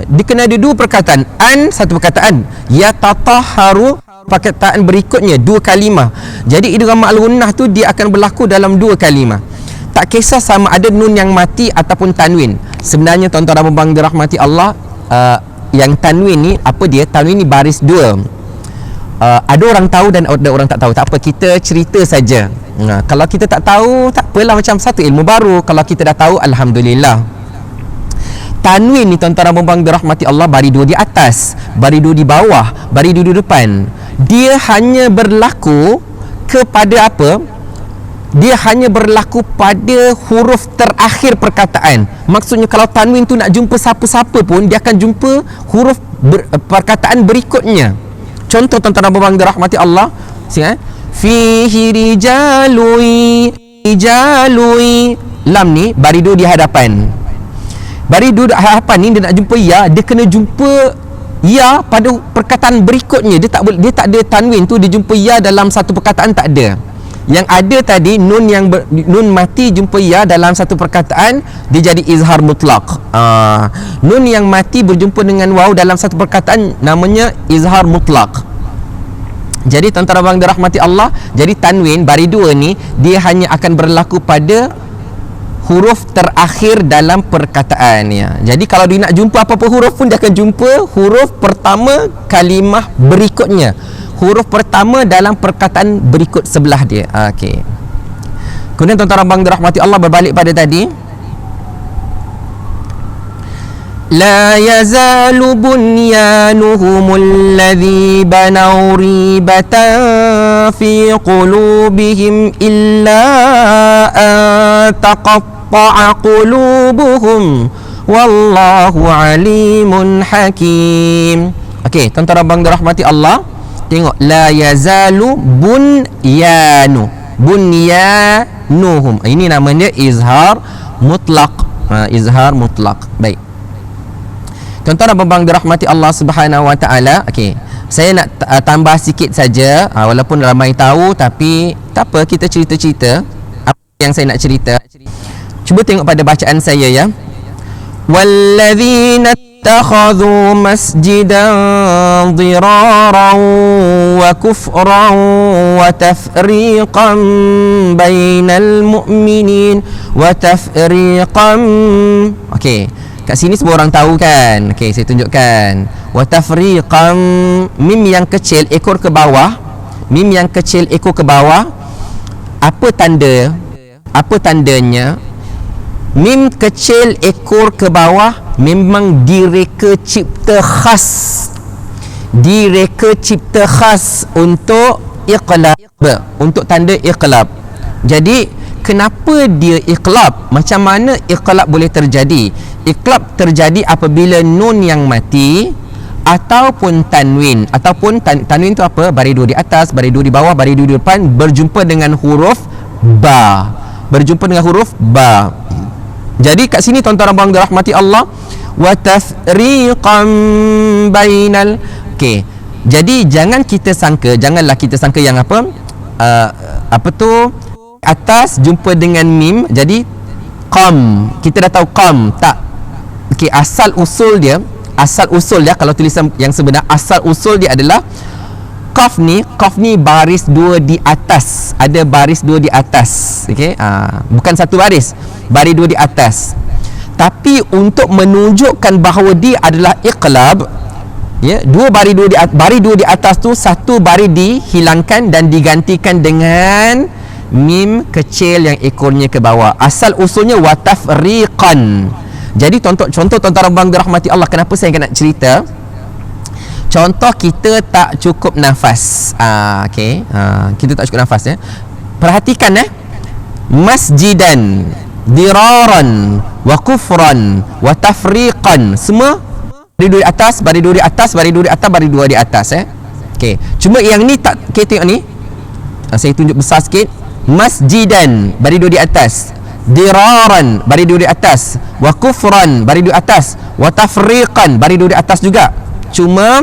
Dia kena ada dua perkataan, satu perkataan, ya tatahharu perkataan berikutnya dua kalimah. Jadi idgham ma'al ghunnah tu dia akan berlaku dalam dua kalimah. Tak kisah sama ada nun yang mati ataupun tanwin. Sebenarnya tuan-tuan dan puan dirahmati Allah, yang tanwin ni apa dia? Tanwin ni baris dua. Ada orang tahu dan ada orang tak tahu. Tak apa, kita cerita saja. Kalau kita tak tahu, tak apalah, macam satu ilmu baru. Kalau kita dah tahu, alhamdulillah. Tanwin ni tuan-tuan dan puan dirahmati Allah, bari dua di atas, bari dua di bawah, bari dua di depan. Dia hanya berlaku kepada apa? Dia hanya berlaku pada huruf terakhir perkataan. Maksudnya kalau tanwin tu nak jumpa siapa-siapa pun, dia akan jumpa huruf perkataan berikutnya. Contoh tuan-tuan dan puan dirahmati Allah, fihi rijalui, lam ni bari dua di hadapan. Bari dua di hadapan ni dia nak jumpa ya, dia kena jumpa ya pada perkataan berikutnya. Dia tak ada tanwin tu, dia jumpa ya dalam satu perkataan, tak ada. Yang ada tadi nun mati jumpa ya dalam satu perkataan, dia jadi izhar mutlaq. Nun yang mati berjumpa dengan waw dalam satu perkataan, namanya izhar mutlaq. Jadi tuan-tuan dan dirahmati Allah, jadi tanwin bari dua ni dia hanya akan berlaku pada huruf terakhir dalam perkataan ya. Jadi kalau dia nak jumpa apa-apa huruf pun, dia akan jumpa huruf pertama kalimah berikutnya, huruf pertama dalam perkataan berikut sebelah dia. Okey. Kemudian tuan-tuan dan dirahmati Allah, berbalik pada tadi, la yazalu bunyanuhumul ladzi banaw ribatan fi qulubihim illa an taqatta'a qulubuhum wallahu alimun hakim. Okey, tuan-tuan dan dirahmati Allah, tengok, la yazalu bunyanuhum. Ini namanya izhar mutlaq. Izhar mutlaq. Baik. Tuan-tuan dan puan dirahmati Allah Subhanahu wa taala. Okey, saya nak tambah sikit saja, walaupun ramai tahu, tapi tak apa, kita cerita-cerita apa yang saya nak cerita. Cuba tengok pada bacaan saya ya. Walladzina ittakhadhu masjidan dhiraran wa kufran wa tafriqan bainal mu'minin wa tafriqan. Okey, kat sini semua orang tahu kan. Okey, saya tunjukkan. Wa tafriqan, mim yang kecil ekor ke bawah, mim yang kecil ekor ke bawah. Apa tanda? Apa tandanya? Mim kecil ekor ke bawah memang direka cipta khas. Direka cipta khas untuk iqlab, untuk tanda iqlab. Jadi kenapa dia iqlab? Macam mana iqlab boleh terjadi? Iqlab terjadi apabila nun yang mati ataupun tanwin. Ataupun tanwin tu apa? Bari dua di atas, bari dua di bawah, bari dua di depan, berjumpa dengan huruf ba. Berjumpa dengan huruf ba. Jadi kat sini tuan-tuan dan puan dirahmati Allah, wa tafriqan bainal. Okey. Jadi janganlah kita sangka yang apa tu atas jumpa dengan mim jadi qam. Kita dah tahu qam, tak. Okey, asal usul dia kalau tulisan yang sebenar, asal usul dia adalah qaf ni baris dua di atas. Ada baris dua di atas. Okey, bukan satu baris dua di atas. Tapi untuk menunjukkan bahawa dia adalah iqlab, ya, baris dua di atas tu, satu baris dihilangkan dan digantikan dengan mim kecil yang ekornya ke bawah. Asal usulnya wa tafriqan. Jadi contoh tuan-tuan bang dirahmati Allah, kenapa saya nak cerita? Contoh kita tak cukup nafas. Okey. Kita tak cukup nafas, ya. Perhatikan, masjidan, diraran, wa kufran, wa tafriqan. Semua baris dua di atas, baris dua di atas, baris dua di atas, baris dua di atas, Okey. Cuma yang ni tak, tengok ni. Saya tunjuk besar sikit. Masjidan, baris dua di atas. Diraran, baris dua di atas. Wa kufran, baris dua di atas. Wa tafriqan, baris dua di atas juga. Cuma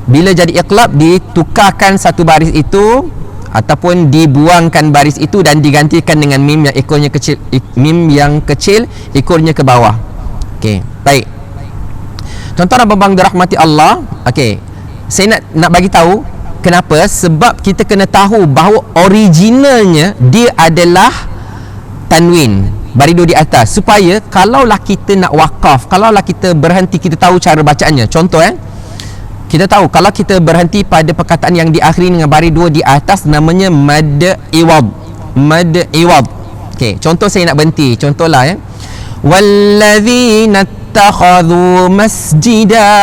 bila jadi iqlab, ditukarkan satu baris itu ataupun dibuangkan baris itu dan digantikan dengan mim yang ekornya kecil, ekornya ke bawah. Okey, baik. Tuan-tuan dan puan-puan dirahmati Allah, okey. Saya nak bagi tahu kenapa? Sebab kita kena tahu bahawa originalnya dia adalah tanwin, baris dua di atas, supaya kalaulah kita nak wakaf, kalaulah kita berhenti, kita tahu cara bacaannya. Contoh, kita tahu kalau kita berhenti pada perkataan yang diakhiri dengan baris dua di atas, namanya mad iwad. Okey, contoh saya nak berhenti. Contohlah, walladzina ittakhadhu masjida.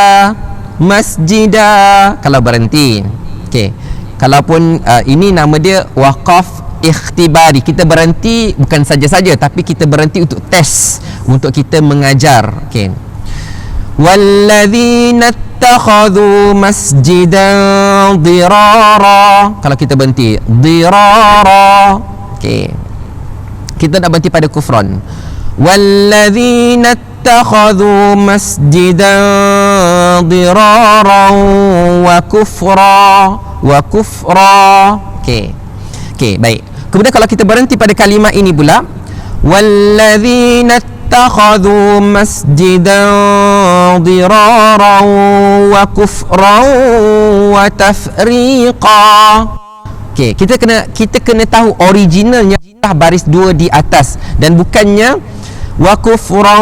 Kalau berhenti. Okey. Kalaupun ini nama dia waqaf ikhtibari. Kita berhenti bukan saja-saja, tapi kita berhenti untuk tes, untuk kita mengajar. Okey. Walladzina ittakhadhu masjidan dirara. Kalau kita berhenti dirara. Okey. Kita nak berhenti pada kufran. Walladzina ittakhadhu masjidan dirara wa kufra. Okey. Okey, baik. Kemudian kalau kita berhenti pada kalimah ini pula, walladzina ittakhadhu masjidan dirara wa kufra wa tafriqa. Okey, kita kena tahu originalnya baris dua di atas dan bukannya wa kufra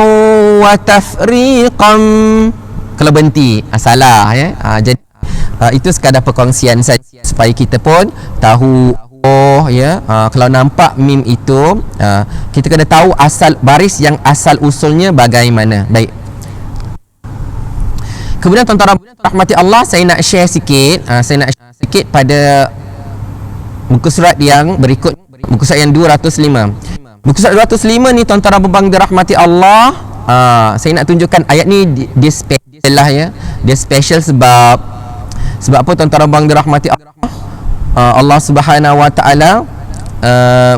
wa tafriqan. Kalau berhenti, salah, ya. Jadi itu sekadar perkongsian saja supaya kita pun tahu. Kalau nampak mim itu, kita kena tahu asal baris yang asal usulnya bagaimana. Baik. Kemudian tuan-tuan rahmati Allah, saya nak share sikit pada muka surat yang berikut, muka surat yang 205. Muka surat 205 ni tuan-tuan abang dirahmati Allah, saya nak tunjukkan ayat ni dia special lah, ya. Dia special sebab apa tuan-tuan abang dirahmati Allah? Allah Subhanahu wa taala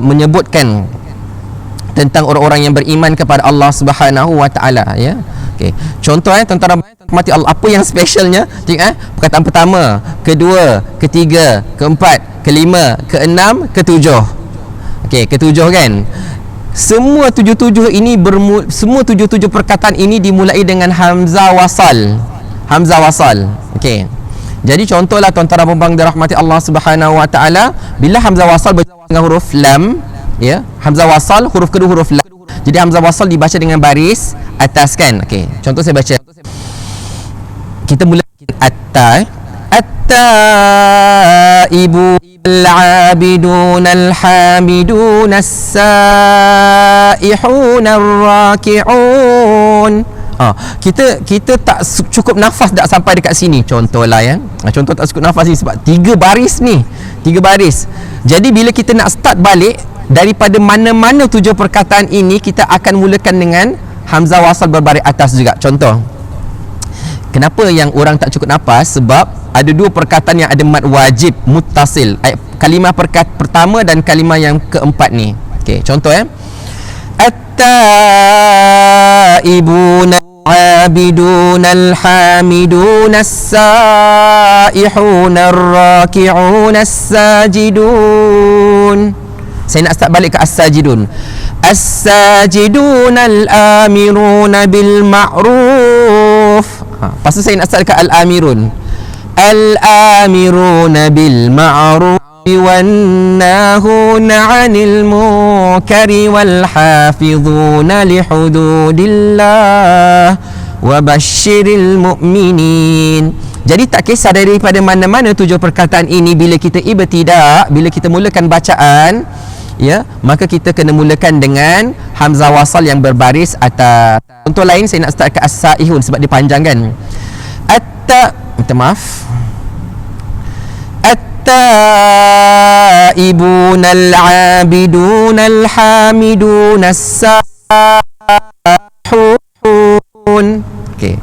menyebutkan tentang orang-orang yang beriman kepada Allah Subhanahu wa taala, ya. Okey. Contoh, tuan-tuan mati Allah, apa yang specialnya? Tengok, perkataan pertama, kedua, ketiga, keempat, kelima, keenam, ketujuh. Okey, ketujuh kan? Semua tujuh-tujuh ini semua tujuh-tujuh perkataan ini dimulai dengan hamzah wasal. Okey. Jadi contohlah tuan-tuan dan puan dirahmati Allah Subhanahu wa taala, bila hamzah wasal berjumpa dengan huruf lam, ya, hamzah wasal huruf kedua huruf lam. Jadi hamzah wasal dibaca dengan baris atas, kan? Okey, contoh saya baca. Kita mula at-taibu al-abidun al-hamidun as-saihun ar-raki'un. Kita tak cukup nafas tak sampai dekat sini. Contohlah, ya. Contoh tak cukup nafas ni sebab tiga baris. Jadi bila kita nak start balik daripada mana-mana tujuh perkataan ini, kita akan mulakan dengan hamzah wasal berbaris atas juga. Contoh, kenapa yang orang tak cukup nafas? Sebab ada dua perkataan yang ada mad wajib muttasil, kalimah pertama dan kalimah yang keempat ni. Okey, contoh, at-taibuna العابدون الحامدون السائحون الراكعون الساجدون. Saya nak start balik ke as-sajidun. As-sajidun al-amirun bil ma'ruf. Lepas tu saya nak start ke al-amirun. Al-amirun bil ma'ruf wan nahuna 'anil munkari wal hafizuna li hududillah wa basyiril mu'minin. Jadi tak kisah daripada mana-mana 7 perkataan ini, bila kita ibtidak, bila kita mulakan bacaan, ya, maka kita kena mulakan dengan hamzah wasal yang berbaris atas. Contoh lain saya nak start ke as-saihun sebab dia panjang kan. Minta maaf. At-taibun al-abidun al-hamidun as-saihun. Okey.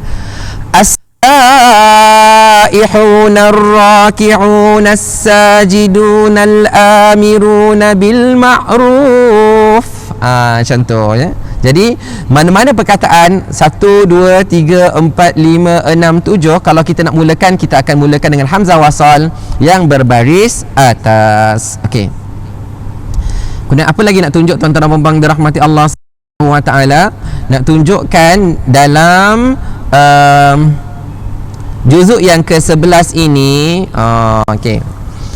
السائحون الراكعون الساجدون الآمرون بالمعروف. Macam tu ya. Jadi mana-mana perkataan 1, 2, 3, 4, 5, 6, 7, kalau kita nak mulakan, kita akan mulakan dengan hamzah wasal yang berbaris atas. Okey. Kemudian apa lagi nak tunjuk tuan-tuan dan puan-puan dirahmati Allah Subhanahu wa taala? Nak tunjukkan dalam juzuk yang ke-11 ini, okey.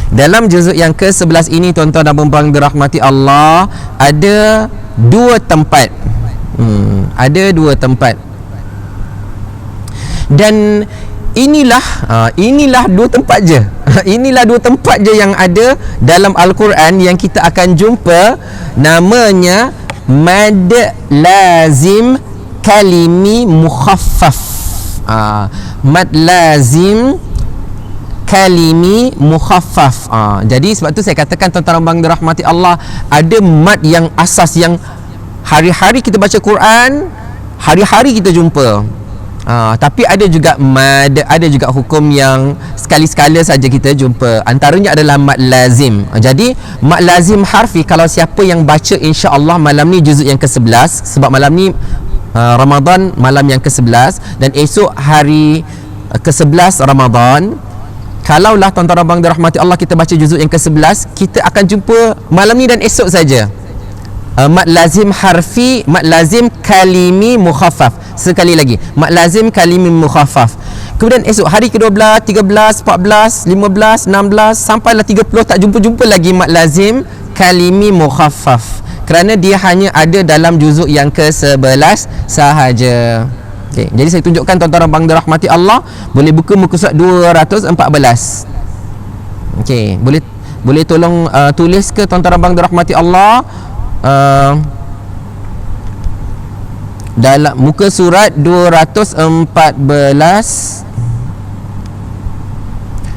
Dalam juzuk yang ke-11 ini tuan-tuan dan puan-puan dirahmati Allah, ada 2 tempat. Ada 2 tempat. Dan inilah 2 tempat je. Inilah 2 tempat je yang ada dalam Al-Quran yang kita akan jumpa, namanya mad lazim kalimi mukhaffaf. Mad lazim kalimi mukhaffaf. Jadi sebab tu saya katakan tuan-tuan dan puan dirahmati Allah, ada mad yang asas yang hari-hari kita baca Quran, hari-hari kita jumpa. Tapi ada juga mad, ada juga hukum yang sekali-sekala saja kita jumpa. Antaranya adalah mad lazim. Jadi mad lazim harfi, kalau siapa yang baca insya-Allah malam ni juzuk yang ke-11, sebab malam ni Ramadan malam yang ke-11 dan esok hari ke-11 Ramadan. Kalaulah tuan-tuan dan puan dirahmati Allah kita baca juzuk yang ke-11, kita akan jumpa malam ni dan esok saja mad lazim harfi, mad lazim kalimi mukhaffaf. Sekali lagi, mad lazim kalimi mukhaffaf. Kemudian esok hari ke-12, 13, 14, 15, 16 sampailah 30 tak jumpa-jumpa lagi mad lazim kalimi mukhaffaf, kerana dia hanya ada dalam juzuk yang ke-11 sahaja. Okay. Jadi saya tunjukkan tuan-tuan dan puan dirahmati Allah, boleh buka muka surat 214. Okey, boleh tolong tulis ke tuan-tuan dan puan dirahmati Allah dalam muka surat 214.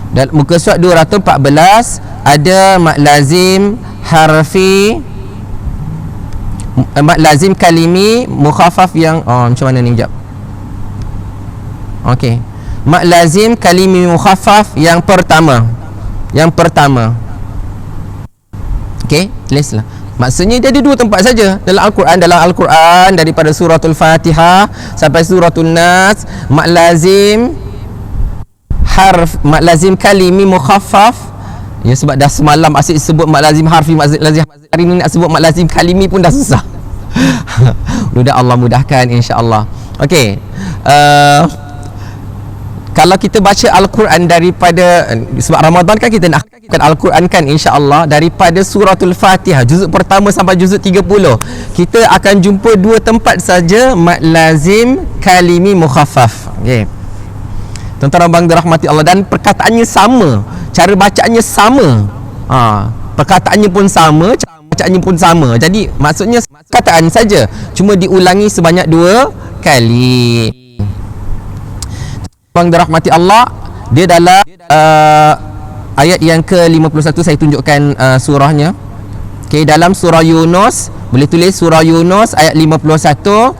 Dalam muka surat 214 ada mad lazim harfi, mad lazim kalimi mukhaffaf yang macam mana ni sekejap. Okey. Mad lazim kalimi mukhaffaf yang pertama. Okey, tulislah. Maksudnya dia ada 2 tempat saja dalam Al-Quran. Dalam Al-Quran daripada suratul Fatihah sampai suratul Nas, mad lazim mad lazim kalimi mukhaffaf. Ya, sebab dah semalam asyik sebut mad lazim harfi, mad lazim, hari ni nak sebut mad lazim kalimi pun dah susah. Mudah Allah mudahkan insya-Allah. Okey. Kalau kita baca Al-Quran daripada, sebab Ramadan kan kita nak Al-Quran kan insya-Allah, daripada suratul Fatihah juzuk pertama sampai juzuk 30, kita akan jumpa 2 tempat saja mad lazim kalimi mukhaffaf. Okey. Tuan-tuan dan dirahmati Allah, dan perkataannya sama, cara bacaannya sama. Perkataannya pun sama, cara bacaannya pun sama. Jadi maksudnya perkataan saja, cuma diulangi sebanyak 2 kali. Tuan dirahmati Allah, dia dalam ayat yang ke-51, saya tunjukkan surahnya. Okey, dalam surah Yunus, boleh tulis surah Yunus ayat 51,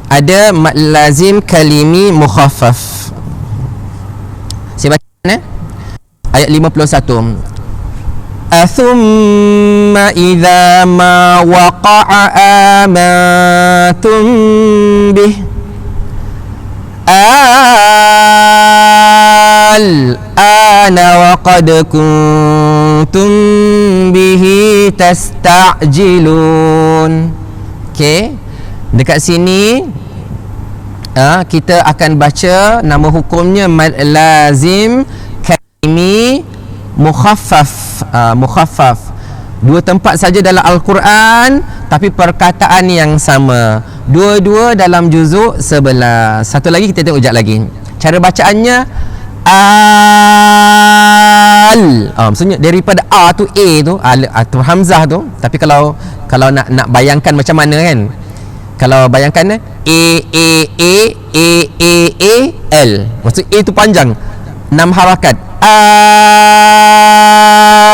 ada mad lazim kalimi mukhaffaf. Saya baca ayat 51. Athumma idza ma waqa'a amantum bih al-ana wa qad kuntum bihi tasta'jilun. Okey, dekat sini kita akan baca nama hukumnya mad lazim kalimi mukhaffaf. Mukhaffaf dua tempat saja dalam Al-Quran, tapi perkataan yang sama, dua-dua dalam juzuk 11. Satu lagi kita tengok sekejap lagi. Cara bacaannya maksudnya daripada A tu A tu atau hamzah tu, tapi kalau nak bayangkan macam mana kan, kalau bayangkan L, maksud A tu panjang, 6 harakat.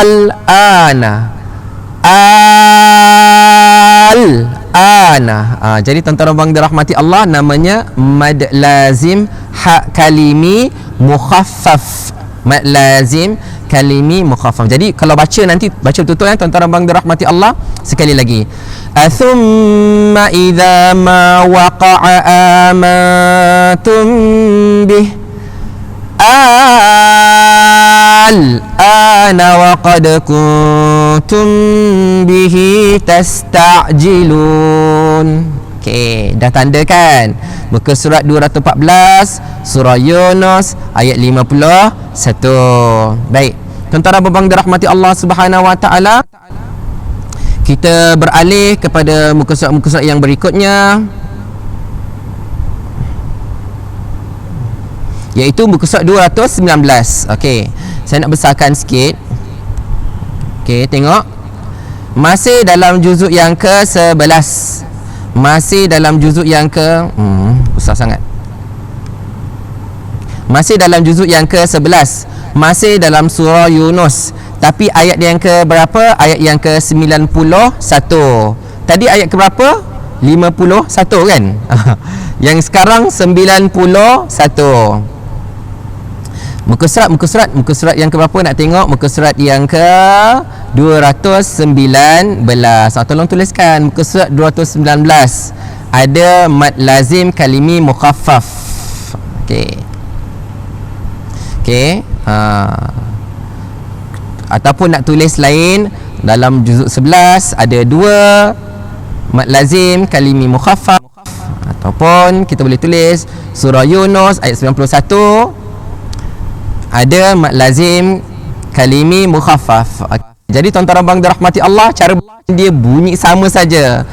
Al-ana. Jadi tuan-tuan bang dirahmati Allah, namanya mad lazim ha kalimi mukhaffaf. Mad lazim kalimi mukhaffaf. Jadi kalau baca nanti baca betul-betul ya tuan-tuan bang dirahmati Allah. Sekali lagi, thumma idza ma waqa'a amantum bih al-ana wa qad kuntum bihi tasta'jilun. Okey, dah tanda kan? Muka surat 214, surah Yunus ayat 51. Baik, tuan-tuan abang dirahmati Allah Subhanahu wa taala, kita beralih kepada muka surat yang berikutnya, iaitu muka surat 219. Okey, saya nak besarkan sikit. Okey, tengok. Masih dalam juzuk yang ke-11. Masih dalam juzuk yang besar sangat. Masih dalam juzuk yang ke-11. Masih dalam surah Yunus. Tapi ayat yang ke berapa? Ayat yang ke-91. Tadi ayat ke berapa? 51 kan? Yang sekarang 91. Muka surat yang ke berapa nak tengok? Muka surat yang ke 219. Tolong tuliskan muka surat 219. Ada mad lazim kalimi mukhaffaf. Okey. Ataupun nak tulis lain, dalam juzuk 11 ada dua mad lazim kalimi mukhaffaf, ataupun kita boleh tulis surah Yunus ayat 91 ada mad lazim kalimi mukhaffaf. Jadi tuan-tuan abang dirahmati Allah, cara dia bunyi sama saja.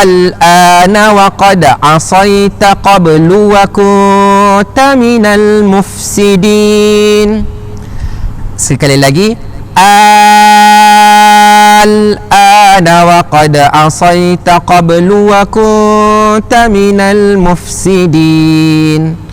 Al-ana wa qad asaita qablu wa kunta minal mufsidin. Sekali lagi, al-ana wa qad asaita qablu wa kunta minal mufsidin.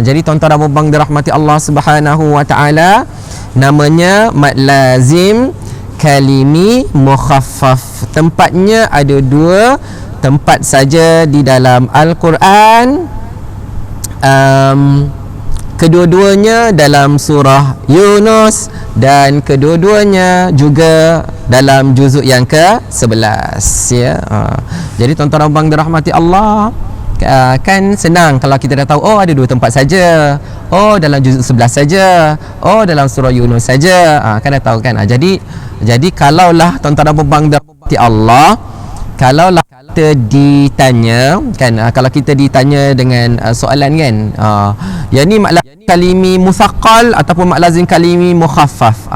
Jadi tuan-tuan dan puan dirahmati Allah Subhanahu wa taala, namanya mad lazim kalimi mukhaffaf. Tempatnya ada dua tempat saja di dalam Al-Quran. Kedua-duanya dalam surah Yunus, dan kedua-duanya juga dalam juzuk yang ke-11 ya. Jadi tuan-tuan dan puan dirahmati Allah, kan senang kalau kita dah tahu, oh ada dua tempat saja, oh dalam juzuk 11 saja, oh dalam surah Yunus saja, kan dah tahu kan. Jadi kalaulah tuan-tuan dan puan dirahmati Allah, kalaulah kita ditanya kan, kalau kita ditanya dengan soalan kan, yang ni mak lazim kalimi musaqqal ataupun mak lazim kalimi mukhaffaf,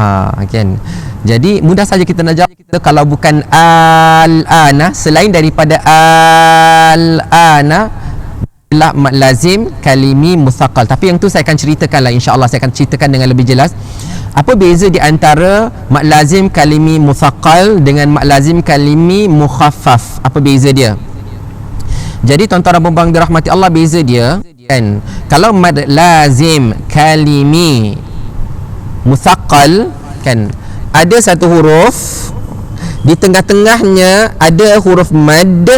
kan. Jadi mudah saja kita nak jawab. Kalau bukan al-ana, selain daripada al-ana adalah mad lazim kalimi musaqqal. Tapi yang tu saya akan ceritakan lah, insya-Allah saya akan ceritakan dengan lebih jelas. Apa beza di antara mad lazim kalimi musaqqal dengan mad lazim kalimi mukhaffaf? Apa beza dia? Jadi tuan-tuan dan puan dirahmati Allah, beza dia kan, kalau mad lazim kalimi musaqqal kan, ada satu huruf, di tengah-tengahnya ada huruf mad,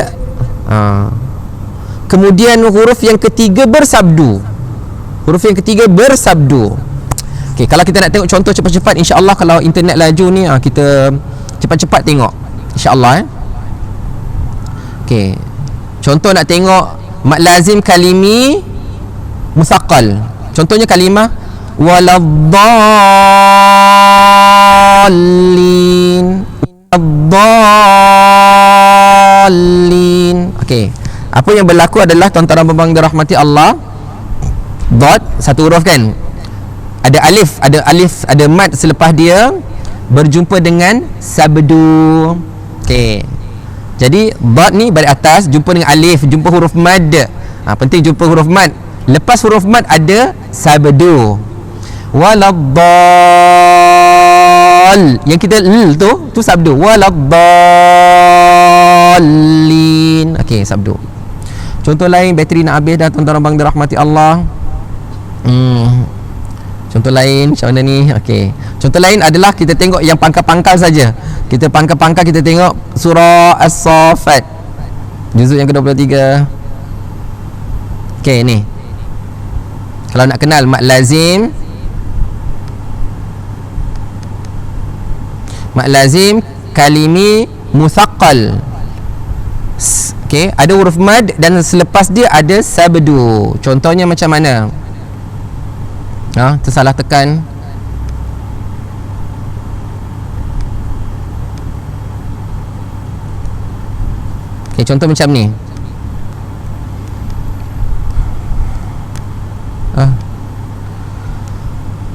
kemudian huruf yang ketiga bersabdu. Huruf yang ketiga bersabdu. Okey, kalau kita nak tengok contoh cepat-cepat, insya-Allah kalau internet laju ni, kita cepat-cepat tengok insya-Allah. Okey, contoh nak tengok mad lazim kalimi musaqqal. Contohnya kalimah waladdallin. Waladdallin. Okey. Apa yang berlaku adalah tuan-tuan dan puan dirahmati Allah, dot satu huruf kan, ada alif, ada mad selepas dia berjumpa dengan sabdu. Okey. Jadi dot ni balik atas jumpa dengan alif, jumpa huruf mad. Penting jumpa huruf mad. Lepas huruf mad ada sabdu. Waladdall. Yang kita tu sabdu. Waladdallin. Okey, sabdu. Contoh lain, bateri nak habis dah tuan-tuan abang dirahmati Allah. Contoh lain macam mana ni? Okey. Contoh lain adalah kita tengok yang pangkal-pangkal saja. Kita pangkal-pangkal, kita tengok surah As-Saffat juzuk yang ke-23. Okey, ni. Kalau nak kenal mad lazim, mad lazim kalimi musaqqal. Okey, ada huruf mad dan selepas dia ada sabdu. Contohnya macam mana? Tersalah tekan. Okey, contoh macam ni.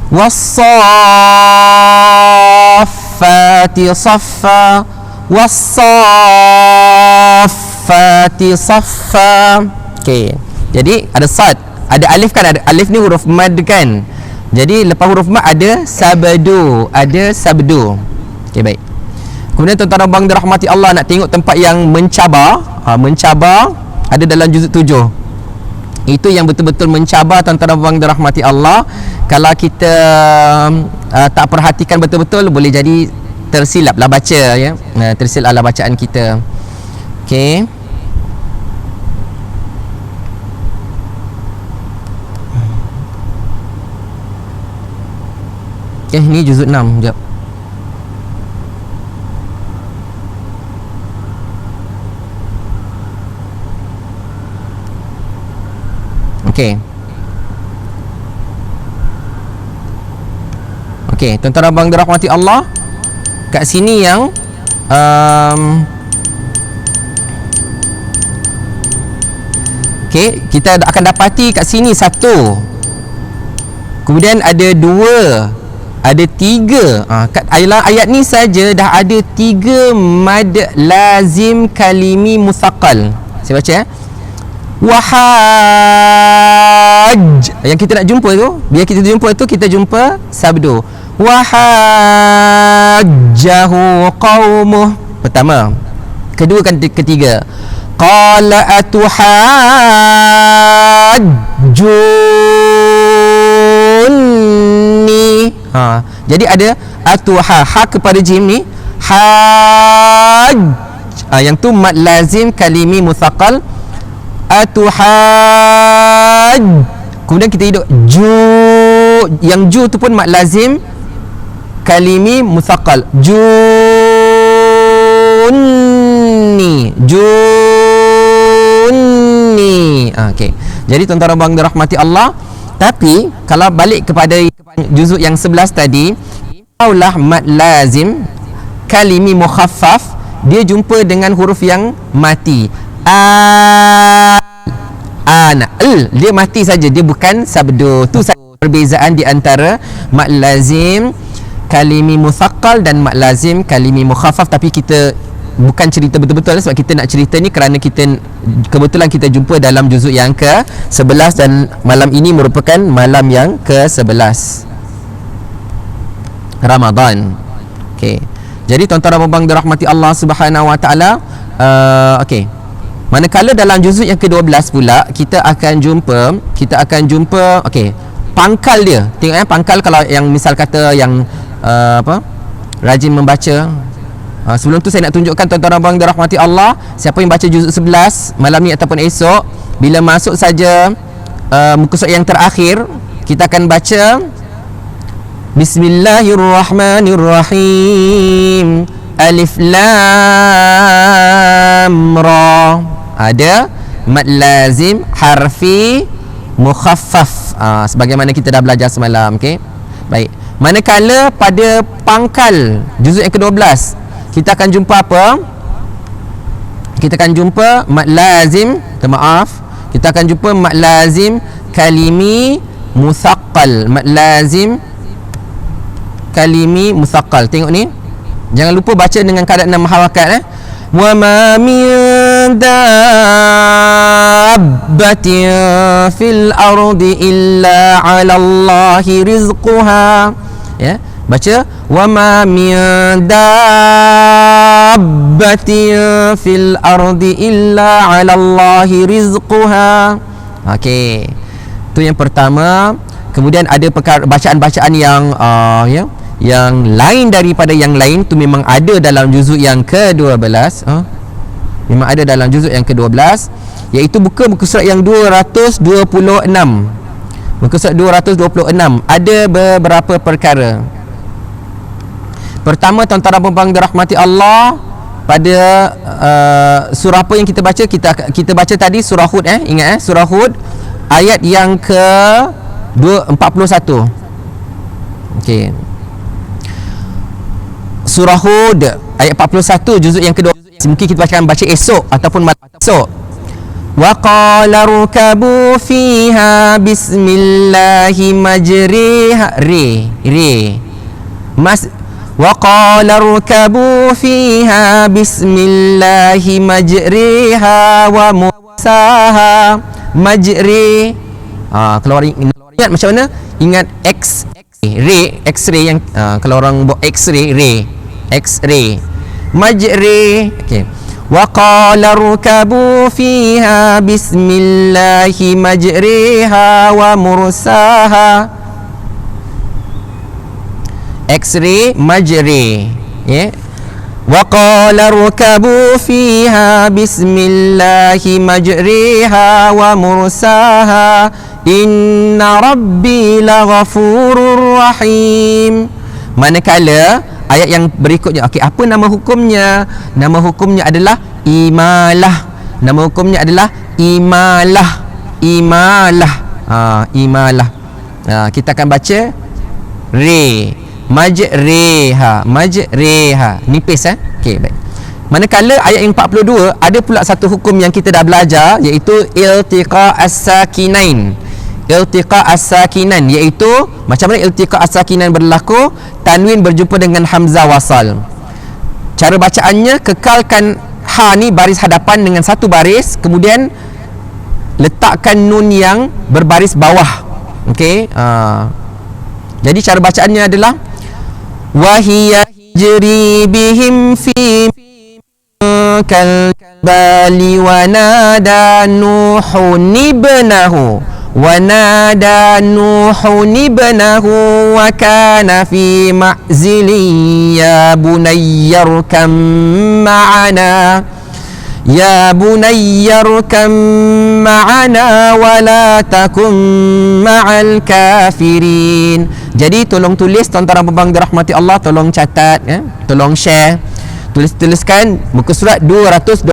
Was-saffati saffa, was-saffati saffa. Okey. Jadi ada sad, ada alif kan, ada alif ni huruf mad kan. Jadi lepas huruf mad ada sabdu, ada sabdu. Okey, baik. Kemudian tuan-tuan abang dirahmati Allah, nak tengok tempat yang mencabar. Mencabar ada dalam juzuk 7. Itu yang betul-betul mencabar tuan-tuan abang dirahmati Allah. Kalau kita tak perhatikan betul-betul, boleh jadi tersilaplah baca, ya. Tersilaplah bacaan kita. Okey. Ni juzuk 6. Sekejap. Okey. Okey, tuan-tuan abang dirahmati Allah, kat sini yang okey, kita akan dapati kat sini 1. Kemudian ada 2, ada 3. Kat ayat ni saja dah ada 3 mad lazim kalimi musaqqal. Saya baca, wahaj. Yang kita nak jumpa tu, biar kita jumpa tu, kita jumpa sabdu. Wahajjahu qaumuh. Pertama. Kedua kan, ketiga. Qala atuhajjunni. Jadi ada atuha, ha kepada jim ni, haj. Yang tu mad lazim kalimi musaqqal. Atuhaj. Kemudian kita hidup ju. Yang ju tu pun mad lazim kalimi musaqqal. Junni. Junni. Okey. Jadi tuan-tuan abang dirahmati Allah, tapi kalau balik kepada juzuk yang 11 tadi, aulah mad lazim kalimi mukhaffaf, dia jumpa dengan huruf yang mati. Dia mati saja, dia bukan sabdu. Tu perbezaan di antara mad lazim kalimi musaqqal dan mad lazim kalimi mukhaffaf. Tapi kita bukan cerita betul-betul, sebab kita nak cerita ni kerana kita kebetulan kita jumpa dalam juzuk yang ke-11 dan malam ini merupakan malam yang ke-11 Ramadan. Okey. Jadi tuan-tuan dan puan dirahmati Allah Subhanahu Wa Taala, okey. Manakala dalam juzuk yang ke-12 pula kita akan jumpa okey, pangkal dia. Tengok ya, pangkal kalau yang misal kata yang rajin membaca. Sebelum tu saya nak tunjukkan tuan-tuan abang dirahmati Allah, siapa yang baca juzuk 11 malam ni ataupun esok, bila masuk saja muka surat yang terakhir, kita akan baca Bismillahirrahmanirrahim. Alif Lam Ra. Ada mad lazim harfi mukhaffaf, sebagaimana kita dah belajar semalam. Okey, baik. Manakala pada pangkal juzuk yang ke-12 kita akan jumpa apa? Kita akan jumpa mad lazim, kita akan jumpa mad lazim kalimi musaqqal, mad lazim kalimi musaqqal. Tengok ni, jangan lupa baca dengan keadaan 6 harakat. Wa ma min dabbatin fil ardi illa 'ala Allahi rizquha. Ya, baca wa ma min dabbatin fil ardi illa 'ala Allahi rizquha. Okey, itu yang pertama. Kemudian ada bacaan-bacaan yang yang lain daripada yang lain tu memang ada dalam juzuk yang ke-12. Memang ada dalam juzuk yang ke-12, iaitu muka surat yang 226. Muka surat 226 ada beberapa perkara. Pertama, tuan-tuan dan puan-puan dirahmati Allah, pada surah apa yang kita baca? Kita baca tadi surah Hud, ingat surah Hud ayat yang ke-41. Okey, surah Hud ayat 41 juzuk yang ke-12. Mungkin kita baca esok ataupun esok. Wa qala rukabu fiha bismillahi majriha wa qala rukabu fiha bismillahi majriha wa mursaha majri. Kalau orang ingat macam mana? Ingat X-ray yang kalau orang buat X-ray majri. Okey, wa qala rukabu fiha bismillahi majriha wa mursaha. X-ray majri, ya. Wa qala rukabu fiha bismillahi majriha wa mursaha inna rabbi laghafurur rahim. Manakala ayat yang berikutnya, okey, apa nama hukumnya? Nama hukumnya adalah imalah. Nama hukumnya adalah imalah. Imalah. Kita akan baca majriha. Nipis okey, baik. Manakala ayat yang 42 ada pula satu hukum yang kita dah belajar, iaitu iltiqa as-sakinain. Iltiqa as-sakinan, iaitu macam mana iltiqa as-sakinan berlaku? Tanwin berjumpa dengan hamzah wasal. Cara bacaannya, kekalkan ha ni baris hadapan dengan satu baris, kemudian letakkan nun yang berbaris bawah. Okey, jadi cara bacaannya adalah wahiya jri bihim fi kalbali wa nada nuhun ibnahu wa kana fi ma'zilin ya bunayyarkam ma'ana wa la takum ma'al kafirin. Jadi tolong tulis, tuan-tuan dan puan-puan dirahmati Allah, tolong catat, tolong share, tuliskan muka surat 226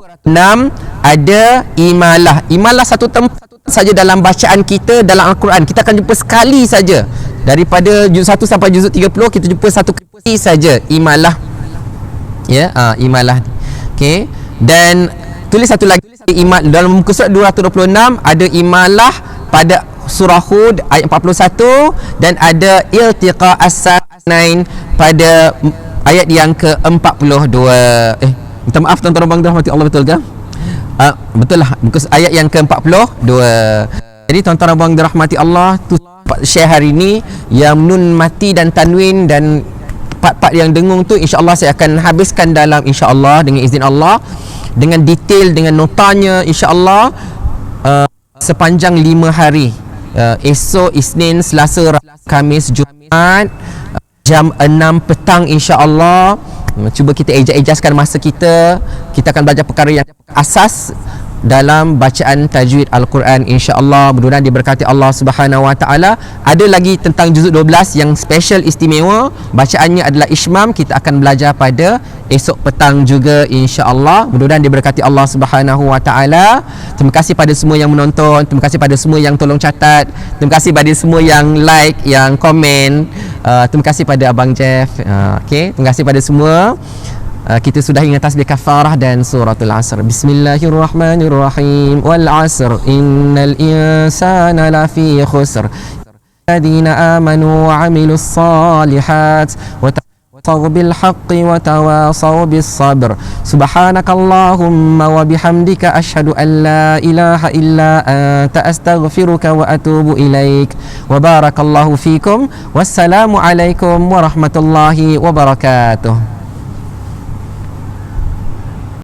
ada imalah satu tempat saja dalam bacaan kita dalam Al-Quran. Kita akan jumpa sekali saja, daripada juz 1 sampai juz 30 kita jumpa satu kali saja imalah, ya. Imalah. Okey, dan tulis satu lagi dalam muka surat 226 ada imalah pada surah Hud ayat 41, dan ada iltiqa as-sakinain pada ayat yang ke-42. Minta maaf tuan-tuan dan puan-puan, Allah, betul ke? Betul lah, ayat yang ke-42. Jadi tuan-tuan dan puan dirahmati Allah, tu share hari ni yang nun mati dan tanwin dan part-part yang dengung tu, insya-Allah saya akan habiskan dalam, insya-Allah dengan izin Allah, dengan detail, dengan notanya, insya-Allah sepanjang 5 hari. Esok, Isnin, Selasa, Khamis, Jumaat, jam 6 petang, insya-Allah. Cuba kita ejaskan masa kita. Kita akan belajar perkara yang asas dalam bacaan tajwid Al-Quran, insya-Allah. Mudah-mudahan diberkati Allah Subhanahu Wa Taala. Ada lagi tentang juzuk 12 yang special istimewa, bacaannya adalah Ishmam. Kita akan belajar pada esok petang juga, insya-Allah. Mudah-mudahan diberkati Allah Subhanahu Wa Taala. Terima kasih pada semua yang menonton, terima kasih pada semua yang tolong catat, terima kasih pada semua yang like, yang komen, terima kasih pada Abang Jeff. Okey, terima kasih pada semua. Kita sudah ingat tasbih kafarah dan suratul asr. Bismillahirrahmanirrahim. Wal asr innal insana lafi khusr. Alladzina amanu wa 'amilus solihat wa tawasaw bil haqqi wa tawasaw bis sabr. Subhanakallahumma wa bihamdika asyhadu an la ilaha illa anta astaghfiruka wa atubu ilaik. Wa barakallahu fikum. Wassalamu alaikum warahmatullahi wabarakatuh.